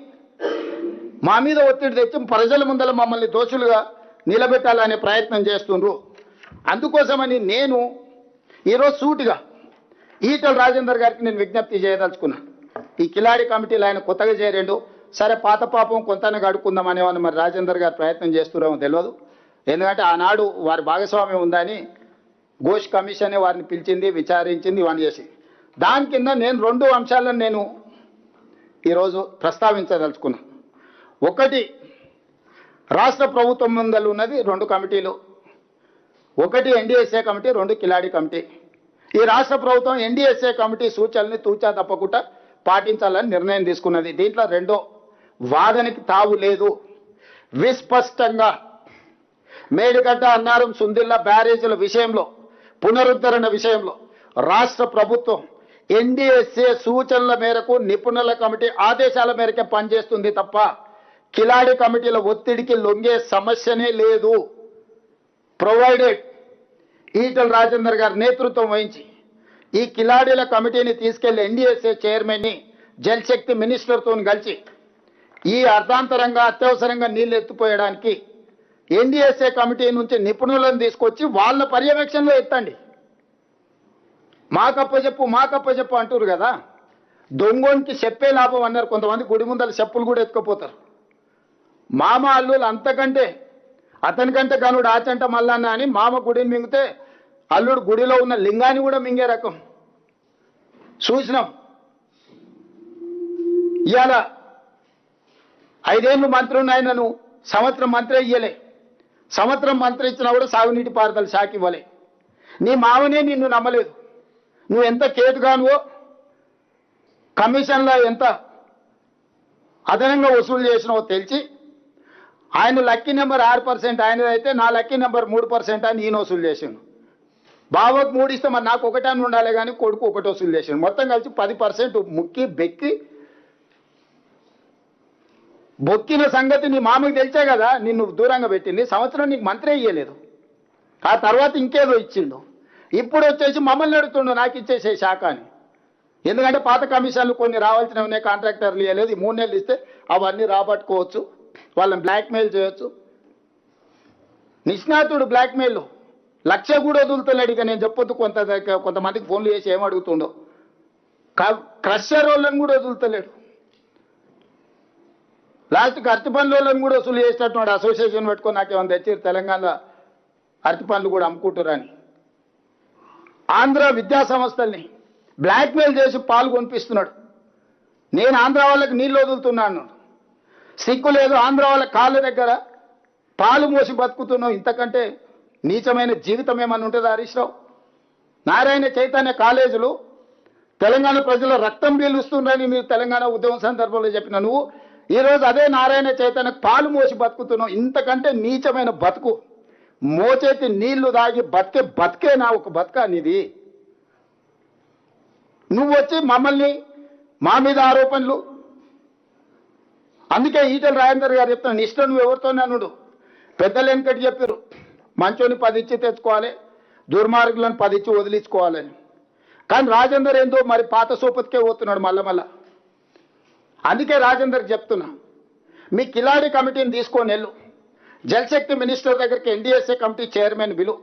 మా మీద ఒత్తిడి తెచ్చి ప్రజల ముందల మమ్మల్ని దోషులుగా నిలబెట్టాలనే ప్రయత్నం చేస్తుండ్రు. అందుకోసమని నేను ఈరోజు సూటిగా ఈటల రాజేందర్ గారికి నేను విజ్ఞప్తి చేయదలుచుకున్నా. ఈ కిలాడి కమిటీలు ఆయన కొత్తగా చేరేండు, సరే పాత పాపం కొంతనే గడుక్కుందాం అనేవాళ్ళు మరి రాజేందర్ గారు ప్రయత్నం చేస్తున్నారో తెలియదు. ఎందుకంటే ఆనాడు వారి భాగస్వామ్యం ఉందని ఘోష్ కమిషనే వారిని పిలిచింది, విచారించింది, ఇవన్నీ చేసి దాని కింద నేను 2 అంశాలను నేను ఈరోజు ప్రస్తావించదలుచుకున్నా. ఒకటి, రాష్ట్ర ప్రభుత్వం ముందలు ఉన్నది 2 కమిటీలు, ఒకటి ఎన్డీఎస్ఏ కమిటీ, 2 కిలాడి కమిటీ. ఈ రాష్ట్ర ప్రభుత్వం ఎన్డీఎస్ఏ కమిటీ సూచనల్ని తూచా తప్పకుండా పాటించాలని నిర్ణయం తీసుకున్నది. దీంట్లో రెండో వాదనకి తావు లేదు. విస్పష్టంగా మేడిగడ్డ, అన్నారం, సుందిల్ల బ్యారేజీల విషయంలో, పునరుద్ధరణ విషయంలో రాష్ట్ర ప్రభుత్వం ఎన్డీఎస్ఏ సూచనల మేరకు నిపుణుల కమిటీ ఆదేశాల మేరకే పనిచేస్తుంది తప్ప కిలాడి కమిటీల ఒత్తిడికి లొంగే సమస్యనే లేదు. ప్రొవైడెడ్ ఈటల రాజేందర్ గారు నేతృత్వం వహించి ఈ కిలాడీల కమిటీని తీసుకెళ్లి ఎన్డీఎస్ఏ చైర్మన్ని జలశక్తి మినిస్టర్తో కలిసి ఈ అర్ధాంతరంగా అత్యవసరంగా నీళ్లు ఎత్తిపోయడానికి ఎన్డీఎస్ఏ కమిటీ నుంచి నిపుణులను తీసుకొచ్చి వాళ్ళ పర్యవేక్షణలో ఎత్తండి. మాకప్పచెప్పు అంటారు కదా, దొంగోనికి చెప్పే లాభం అన్నారు. కొంతమంది గుడి ముందర చెప్పులు కూడా ఎత్తుకుపోతారు. మామ అల్లులు అంతకంటే అతనికంటే గనుడు ఆచంట మల్లన్న అని మామ గుడిని మింగితే అల్లుడు గుడిలో ఉన్న లింగాన్ని కూడా మింగే రకం చూసినాం. ఇవాళ 5 ఏళ్ళు మంత్రి ఉన్నాయనను సంవత్సరం మంత్రి ఇయ్యలే, సంవత్సరం మంత్రి ఇచ్చినా కూడా సాగునీటి పారుదల శాఖ ఇవ్వలే. నీ మామనే నిన్ను నమ్మలేదు. నువ్వు ఎంత కేటుగానువో, కమిషన్లో ఎంత అదనంగా వసూలు చేసినావో తెలిసి ఆయన లక్కీ నెంబర్ 6% ఆయనదైతే నా లక్కీ నెంబర్ 3% అని ఈయన వసూలు చేసాను. బావకు 3 ఇస్తే మరి నాకు 1 అని ఉండాలి కానీ కొడుకు 1 వసూలు చేసాను. మొత్తం కలిసి 10% ముక్కి బెక్కి బొక్కిన సంగతి నీ మామకి తెలిసే కదా నిన్ను దూరంగా పెట్టింది. సంవత్సరం నీకు మంత్రే ఇయ్యలేదు, ఆ తర్వాత ఇంకేదో ఇచ్చిండు. ఇప్పుడు వచ్చేసి మమ్మల్ని అడుగుతుండు నాకు ఇచ్చేసే శాఖ అని. ఎందుకంటే పాత కమిషన్లు కొన్ని రావాల్సినవి కాంట్రాక్టర్లు ఇవ్వలేదు. 3 నెలలు ఇస్తే అవన్నీ రాబట్టుకోవచ్చు, వాళ్ళని బ్లాక్మెయిల్ చేయొచ్చు. నిష్ణాతుడు బ్లాక్మెయిల్ 1,00,000 కూడా వదులుతలేడు. ఇక నేను చెప్పొద్దు, కొంతమందికి ఫోన్లు చేసి ఏమడుగుతుండో. క్రషర్ వాళ్ళని కూడా వదులుతలేడు. లాస్ట్కి అరటి పండ్ల వాళ్ళని కూడా వసూలు చేసినట్టున్నాడు. అసోసియేషన్ పెట్టుకొని నాకేమైనా తెచ్చారు తెలంగాణలో అరటి పండ్లు కూడా అమ్ముకుంటారని. ఆంధ్ర విద్యా సంస్థల్ని బ్లాక్మెయిల్ చేసి పాలు కొనిపిస్తున్నాడు. నేను ఆంధ్ర వాళ్ళకి నీళ్ళు వదులుతున్నాను, సిగ్గు లేదు. ఆంధ్ర వాళ్ళ కాళ్ళ దగ్గర పాలు మోసి బతుకుతున్నావు. ఇంతకంటే నీచమైన జీవితం ఏమన్నా ఉంటుందా హరీష్ రావు? నారాయణ చైతన్య కాలేజీలు తెలంగాణ ప్రజల రక్తం పీలుస్తుందని మీరు తెలంగాణ ఉద్యమం సందర్భంలో చెప్పిన నువ్వు ఈరోజు అదే నారాయణ చైతన్య పాలు మోసి బతుకుతున్నావు. ఇంతకంటే నీచమైన బతుకు మోచేతి నీళ్లు దాగి బతికేనా ఒక బతుకా నీది? నువ్వు వచ్చి మమ్మల్ని మా మీద ఆరోపణలు. అందుకే ఈటెల రాజేందర్ గారు చెప్తాను, ఇష్టం నువ్వు ఎవరితోనే అనుడు. పెద్దలు వెనకటి చెప్పారు, మంచోని 10 ఇచ్చి తెచ్చుకోవాలి, దుర్మార్గులను 10 ఇచ్చి వదిలించుకోవాలని. కానీ రాజేందర్ ఏందో మరి పాత సోపతికే పోతున్నాడు మళ్ళా. అందుకే రాజేందర్కి చెప్తున్నా, మీ కిలాడి కమిటీని తీసుకొని వెళ్ళు, జలశక్తి మినిస్టర్ దగ్గరికి ఎన్డీఎస్ఏ కమిటీ చైర్మన్ బిలు.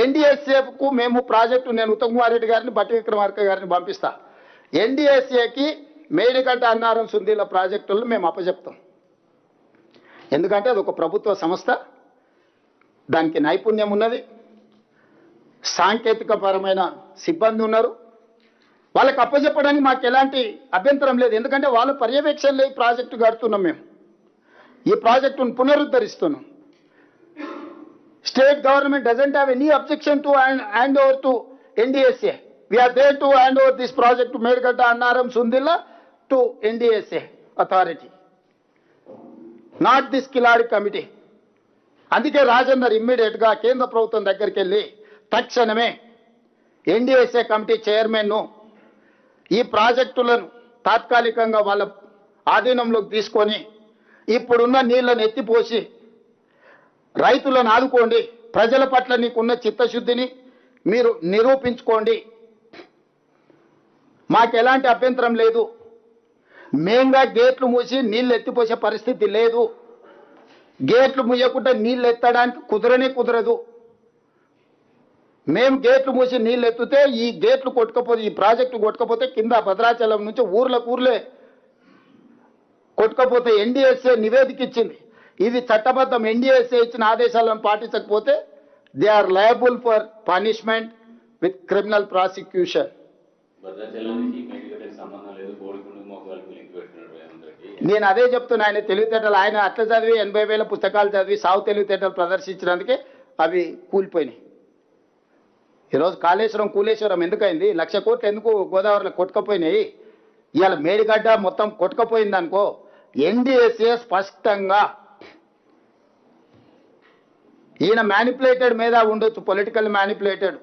ఎన్డీఎస్ఏకు మేము ప్రాజెక్టు, నేను ఉత్తమ్ కుమార్ రెడ్డి గారిని బట్టి విక్రమార్క గారిని పంపిస్తా. ఎన్డీఎస్ఏకి మేడిగడ్డ అన్నారం సుందీల ప్రాజెక్టులను మేము అప్పచెప్తాం. ఎందుకంటే అది ఒక ప్రభుత్వ సంస్థ, దానికి నైపుణ్యం ఉన్నది, సాంకేతికపరమైన సిబ్బంది ఉన్నారు. వాళ్ళకి అప్పచెప్పడానికి మాకు ఎలాంటి అభ్యంతరం లేదు. ఎందుకంటే వాళ్ళ పర్యవేక్షణలో ఈ ప్రాజెక్టు కడుతున్నాం. మేము ఈ ప్రాజెక్టును పునరుద్ధరిస్తున్నాం. State government doesn't have any objection to hand over to NDSA. We are there to hand over this project to Medgatta Annaram Sundilla to NDSA authority, not this Kiladi committee. అందుకే Rajender immediate గా కేంద్ర ప్రభుత్వం దగ్గరికి వెళ్ళి తక్షణమే NDSA committee చైర్మన్ను ఈ ప్రాజెక్టులను తాత్కాలికంగా వాళ్ళ ఆధీనంలోకి తీసుకొని ఇప్పుడున్న నీళ్లను ఎత్తిపోసి రైతులను ఆదుకోండి, ప్రజల పట్ల నీకున్న చిత్తశుద్ధిని మీరు నిరూపించుకోండి. మాకు ఎలాంటి అభ్యంతరం లేదు. మేంగా గేట్లు మూసి నీళ్ళు ఎత్తిపోసే పరిస్థితి లేదు. గేట్లు మూయకుండా నీళ్ళు ఎత్తడానికి కుదరదు. మేము గేట్లు మూసి నీళ్ళు ఎత్తితే ఈ గేట్లు కొట్టుకపోతే, ఈ ప్రాజెక్టు కొట్టుకపోతే కింద భద్రాచలం నుంచి ఊర్లే కొట్టుకపోతే ఎన్డీఎస్ఏ నివేదిక ఇచ్చింది. ఇది చట్టబద్ధం. ఎన్డీఎస్ఏ ఇచ్చిన ఆదేశాలను పాటించకపోతే they are liable for punishment with criminal prosecution. నేను అదే చెప్తున్నా, ఆయన తెలివితేటలు, ఆయన అట్లా చదివి 80,000 పుస్తకాలు చదివి సాగు తెలివితేటలు ప్రదర్శించడానికే అవి కూలిపోయినాయి. ఈరోజు కాళేశ్వరం కూలేశ్వరం ఎందుకైంది? 1,00,000 కోట్లు ఎందుకు గోదావరిలో కొట్టుకపోయినాయి? ఇవాళ మేడిగడ్డ మొత్తం కొట్టుకపోయింది అనుకో, ఎన్డీఎస్ఏ స్పష్టంగా ఈయన మ్యానిపులేటెడ్ మీద ఉండొచ్చు, పొలిటికల్ మ్యానిపులేటెడ్.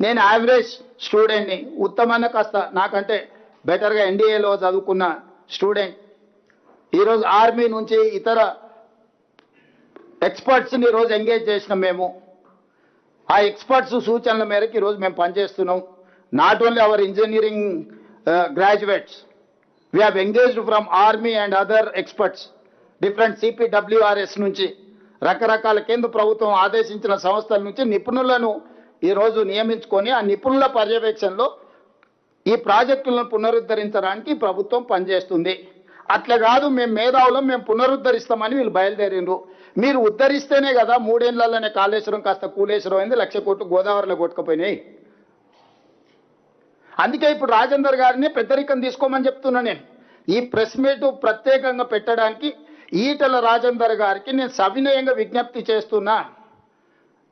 నేను యావరేజ్ స్టూడెంట్ని, ఉత్తమన్న కాస్త నాకంటే బెటర్గా ఎన్డీఏలో చదువుకున్న స్టూడెంట్. ఈరోజు ఆర్మీ నుంచి ఇతర ఎక్స్పర్ట్స్ని ఈరోజు ఎంగేజ్ చేసినాం మేము. ఆ ఎక్స్పర్ట్స్ సూచనల మేరకు ఈరోజు మేము పనిచేస్తున్నాం. Not only our engineering graduates, we have engaged from army and other experts, different CPWRS నుంచి, రకరకాల కేంద్ర ప్రభుత్వం ఆదేశించిన సంస్థల నుంచి నిపుణులను ఈరోజు నియమించుకొని ఆ నిపుణుల పర్యవేక్షణలో ఈ ప్రాజెక్టులను పునరుద్ధరించడానికి ప్రభుత్వం పనిచేస్తుంది. అట్లా కాదు మేము మేధావులం, మేము పునరుద్ధరిస్తామని వీళ్ళు బయలుదేరిండ్రు. మీరు ఉద్ధరిస్తేనే కదా 3 ఏళ్లలోనే కాళేశ్వరం కాస్త కూలేశ్వరం అయింది, 1,00,000 కోట్లు గోదావరిలో కొట్టుకుపోయినాయి. అందుకే ఇప్పుడు రాజేందర్ గారిని పెద్దరికం తీసుకోమని చెప్తున్నా. నేను ఈ ప్రెస్ మీట్ ప్రత్యేకంగా పెట్టడానికి ఈటెల రాజేందర్ గారికి నేను సవినయంగా విజ్ఞప్తి చేస్తున్నా.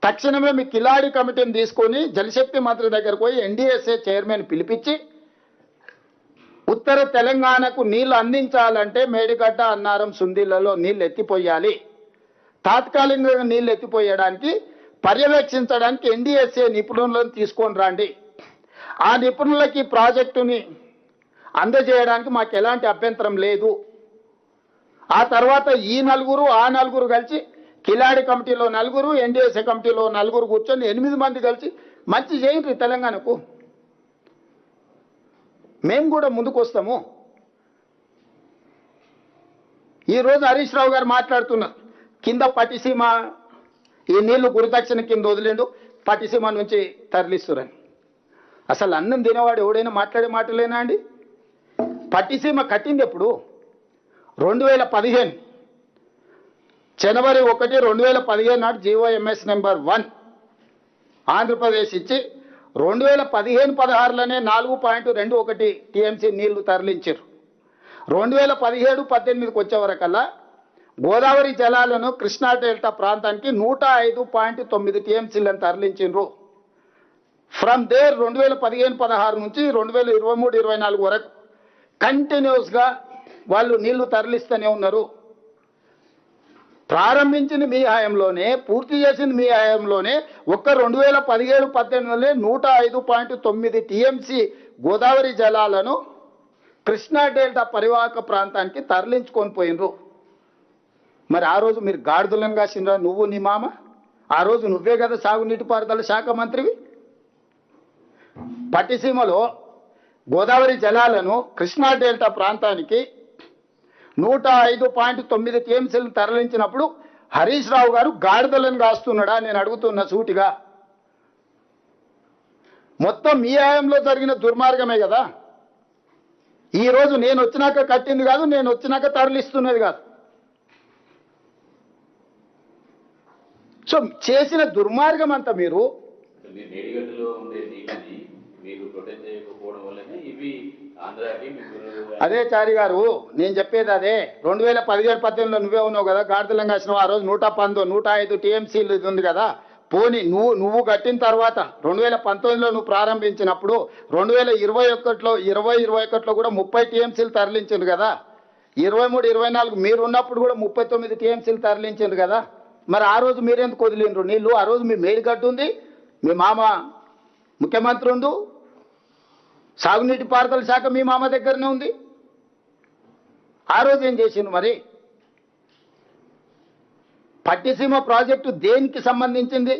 తక్షణమే మీ కిలాడి కమిటీని తీసుకొని జలశక్తి మంత్రి దగ్గరకు పోయి ఎన్డీఎస్ఏ చైర్మన్ పిలిపించి ఉత్తర తెలంగాణకు నీళ్లు అందించాలంటే మేడిగడ్డ అన్నారం సుందీలలో నీళ్లు ఎత్తిపోయాలి. తాత్కాలికంగా నీళ్లు ఎత్తిపోయడానికి పర్యవేక్షించడానికి ఎన్డీఎస్ఏ నిపుణులను తీసుకొని రండి. ఆ నిపుణులకి ప్రాజెక్టుని అందజేయడానికి మాకు ఎలాంటి అభ్యంతరం లేదు. ఆ తర్వాత ఈ 4 ఆ 4 కలిసి కిలాడి కమిటీలో 4, ఎన్డీఎస్ఏ కమిటీలో 4 కూర్చొని 8 మంది కలిసి మంచి చేయండి తెలంగాణకు. మేము కూడా ముందుకు వస్తాము. ఈరోజు హరీష్ రావు గారు మాట్లాడుతున్నారు, కింద పట్టిసీమ ఈ నీళ్లు గురుదక్షిణ కింద వదిలేండు, పట్టిసీమ నుంచి తరలిస్తురని. అసలు అన్నం తినేవాడు ఎవడైనా మాట్లాడే మాటలేనా అండి? పట్టిసీమ కట్టింది ఎప్పుడు? 2015 జనవరి 1, 2015 నాడు GOMS నెంబర్ 1 ఆంధ్రప్రదేశ్ ఇచ్చి 2015-16లోనే 4.21 TMC నీళ్లు తరలించారు. 2017-18కి వచ్చే వరకల్లా గోదావరి జలాలను కృష్ణా డెల్టా ప్రాంతానికి 105.9 TMCలను తరలించారు. ఫ్రమ్ దేర్ 2015-16 నుంచి 2023-24 వరకు కంటిన్యూస్గా వాళ్ళు నీళ్లు తరలిస్తూనే ఉన్నారు. ప్రారంభించింది మీ హయాంలోనే, పూర్తి చేసింది మీ హయాంలోనే. ఒక్క 2017-18 105.9 టీఎంసీ గోదావరి జలాలను కృష్ణా డెల్టా పరివాహక ప్రాంతానికి తరలించుకొని పోయినరు. మరి ఆ రోజు మీరు గాడిదలను కాసినరా? నువ్వు నీ మామ ఆ రోజు నువ్వే కదా సాగునీటి పారుదల శాఖ మంత్రివి. పట్టిసీమలో గోదావరి జలాలను కృష్ణా డెల్టా ప్రాంతానికి 105.9 టీఎంసీలను తరలించినప్పుడు హరీష్ రావు గారు గాడిదలను కాస్తున్నాడా? నేను అడుగుతున్న సూటిగా. మొత్తం మీ హయాంలో జరిగిన దుర్మార్గమే కదా. ఈరోజు నేను వచ్చినాక కట్టింది కాదు, నేను వచ్చినాక తరలిస్తున్నది కాదు. సో చేసిన దుర్మార్గం అంతా మీరు అదే చారి గారు, నేను చెప్పేది అదే. 2017-18 నువ్వే ఉన్నావు కదా, గాడిదలం కాసినావు. ఆ రోజు 105 టీఎంసీలు ఇది ఉంది కదా. పోనీ నువ్వు కట్టిన తర్వాత 2019లో నువ్వు ప్రారంభించినప్పుడు 2021లో కూడా 30 టీఎంసీలు తరలించింది కదా. 23-24 మీరు ఉన్నప్పుడు కూడా 39 టీఎంసీలు తరలించింది కదా. మరి ఆ రోజు మీరెందుకు వదిలిండ్రు నీళ్ళు? ఆ రోజు మీ మేడిగడ్డ ఉంది, మీ మామ ముఖ్యమంత్రి ఉండు, సాగునీటి పారుదల శాఖ మీ మామ దగ్గరనే ఉంది. ఆ రోజు ఏం చేసిండు మరి? పట్టిసీమ ప్రాజెక్టు దేనికి సంబంధించింది?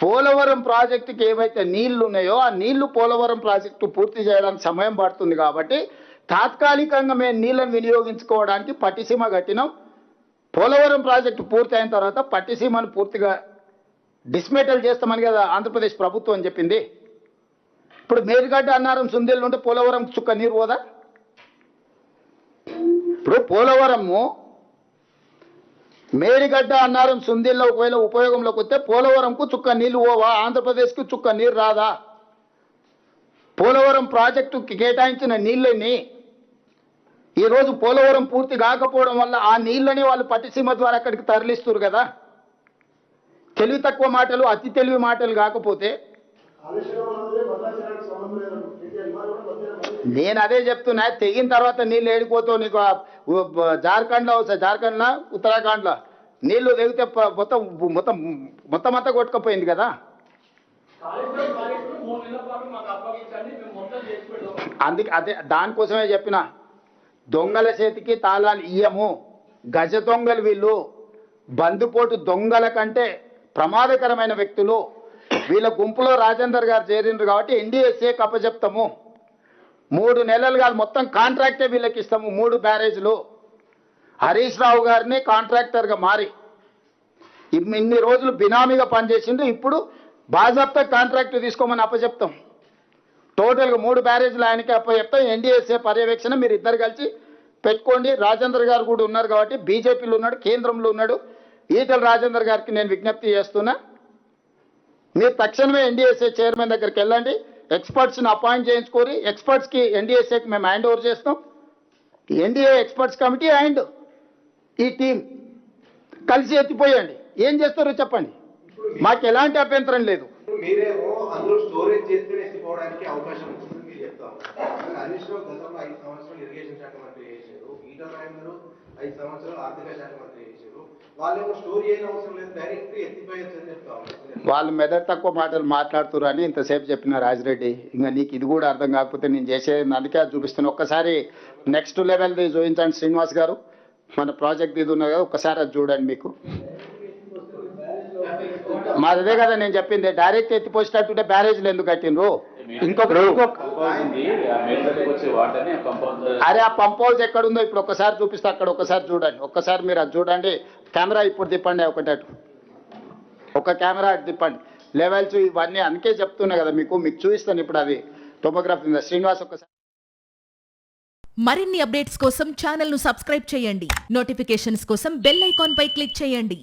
పోలవరం ప్రాజెక్టుకి ఏవైతే నీళ్లు ఉన్నాయో ఆ నీళ్లు పోలవరం ప్రాజెక్టు పూర్తి చేయడానికి సమయం పడుతుంది కాబట్టి తాత్కాలికంగా మేము నీళ్లను వినియోగించుకోవడానికి పట్టిసీమ కట్టినాం. పోలవరం ప్రాజెక్టు పూర్తి అయిన తర్వాత పట్టిసీమను పూర్తిగా డిస్మెటల్ చేస్తామని కదా ఆంధ్రప్రదేశ్ ప్రభుత్వం చెప్పింది. ఇప్పుడు మేడిగడ్డ అన్నారం సుందేళ్ళు ఉంటే పోలవరం చుక్క నీరు పోదా? ఇప్పుడు పోలవరము మేడిగడ్డ అన్నారం సుందేళ్ళ ఒకవేళ ఉపయోగంలోకి వస్తే పోలవరంకు చుక్క నీళ్లు పోవా? ఆంధ్రప్రదేశ్కు చుక్క నీరు రాదా? పోలవరం ప్రాజెక్టుకి కేటాయించిన నీళ్ళని ఈరోజు పోలవరం పూర్తి కాకపోవడం వల్ల ఆ నీళ్ళని వాళ్ళు పట్టిసీమ ద్వారా అక్కడికి తరలిస్తారు కదా. తెలివి తక్కువ మాటలు, అతి తెలివి మాటలు కాకపోతే నేను అదే చెప్తున్నా. తెగిన తర్వాత నీళ్ళు ఏడిపోతావు. నీకు జార్ఖండ్లో వస్తాయి, జార్ఖండ్లో ఉత్తరాఖండ్లో నీళ్లు తెగితే మొత్తం మొత్తం మొత్తం అంతా కొట్టుకుపోయింది కదా. అందుకే అదే దానికోసమే చెప్పిన, దొంగల చేతికి తాళాలు ఇయ్యము. గజ దొంగలు వీళ్ళు, బందుపోటు దొంగల కంటే ప్రమాదకరమైన వ్యక్తులు. వీళ్ళ గుంపులో రాజేందర్ గారు చేరిండ్రు కాబట్టి ఎన్డీఎస్ఏ అప్పచెప్తాము. 3 నెలలు కాదు, మొత్తం కాంట్రాక్టే వీళ్ళకి ఇస్తాము. 3 బ్యారేజ్లు హరీష్ రావు గారిని కాంట్రాక్టర్గా మారి ఇన్ని రోజులు బినామీగా పనిచేసిండు. ఇప్పుడు బాజాప్తా కాంట్రాక్ట్ తీసుకోమని అప్పచెప్తాం. టోటల్గా 3 బ్యారేజ్లు ఆయనకి అప్పచెప్తాం. ఎన్డీఎస్ఏ పర్యవేక్షణ మీరు ఇద్దరు కలిసి పెట్టుకోండి. రాజేందర్ గారు కూడా ఉన్నారు కాబట్టి, బీజేపీలో ఉన్నాడు, కేంద్రంలో ఉన్నాడు. ఈటల రాజేందర్ గారికి నేను విజ్ఞప్తి చేస్తున్నా, మీరు తక్షణమే ఎన్డీఎస్ఏ చైర్మన్ దగ్గరికి వెళ్ళండి, ఎక్స్పర్ట్స్ని అపాయింట్ చేయించుకోరి. ఎక్స్పర్ట్స్కి ఎన్డీఎస్ఏకి మేము హ్యాండ్ ఓవర్ చేస్తాం. ఎన్డీఏ ఎక్స్పర్ట్స్ కమిటీ అండ్ ఈ టీం కలిసి ఎత్తిపోయండి. ఏం చేస్తారో చెప్పండి, మాకు ఎలాంటి అభ్యంతరం లేదు. మీరేమో అందులో స్టోరేజ్ చేస్తేనే ఎత్తిపోవడానికి అవకాశం ఉంటుంది మీరు చెప్తాము. హరీష్ రావు గతంలో 5 సంవత్సరాలు ఇరిగేషన్ శాఖ మంత్రి చేశారు, ఈటల రాజేందర్ 5 సంవత్సరాలు ఆర్థిక శాఖ మంత్రి చేశారు. వాళ్ళేమో స్టోర్ చేయని అవసరం లేదు, డైరెక్ట్ ఎత్తిపోయచ్చు అని చెప్తాము. వాళ్ళు మెదడు తక్కువ మాటలు మాట్లాడుతున్నారు అని ఇంతసేపు చెప్పిన రాజిరెడ్డి. ఇంకా నీకు ఇది కూడా అర్థం కాకపోతే నేను చేసేది అందుకే చూపిస్తున్నాను. ఒక్కసారి నెక్స్ట్ లెవెల్ది చూపించండి శ్రీనివాస్ గారు. మన ప్రాజెక్ట్ ఇది ఉన్నది కదా, ఒక్కసారి అది చూడండి. మీకు మాది అదే కదా నేను చెప్పింది, డైరెక్ట్ ఎత్తిపోసేటట్టుంటే బ్యారేజ్లు ఎందుకు కట్టిండ్రు? అరే ఆ పంప్ హౌస్ ఎక్కడుందో ఇప్పుడు ఒక్కసారి చూపిస్తే అక్కడ ఒక్కసారి చూడండి. ఒక్కసారి మీరు అది చూడండి. కెమెరా ఇప్పుడు తిప్పండి, ఒకటట్టు ఒక కెమెరా అటు తిప్పండి. లెవెల్స్ ఇవన్నీ అందుకే చెప్తున్నా కదా మీకు చూపిస్తాను ఇప్పుడు. అది టోపోగ్రఫీ శ్రీనివాస్ ఒక్కసారి. మరిన్ని అప్డేట్స్ కోసం ఛానల్ ను సబ్స్క్రైబ్ చేయండి. నోటిఫికేషన్స్ కోసం బెల్ ఐకాన్ పై క్లిక్ చేయండి.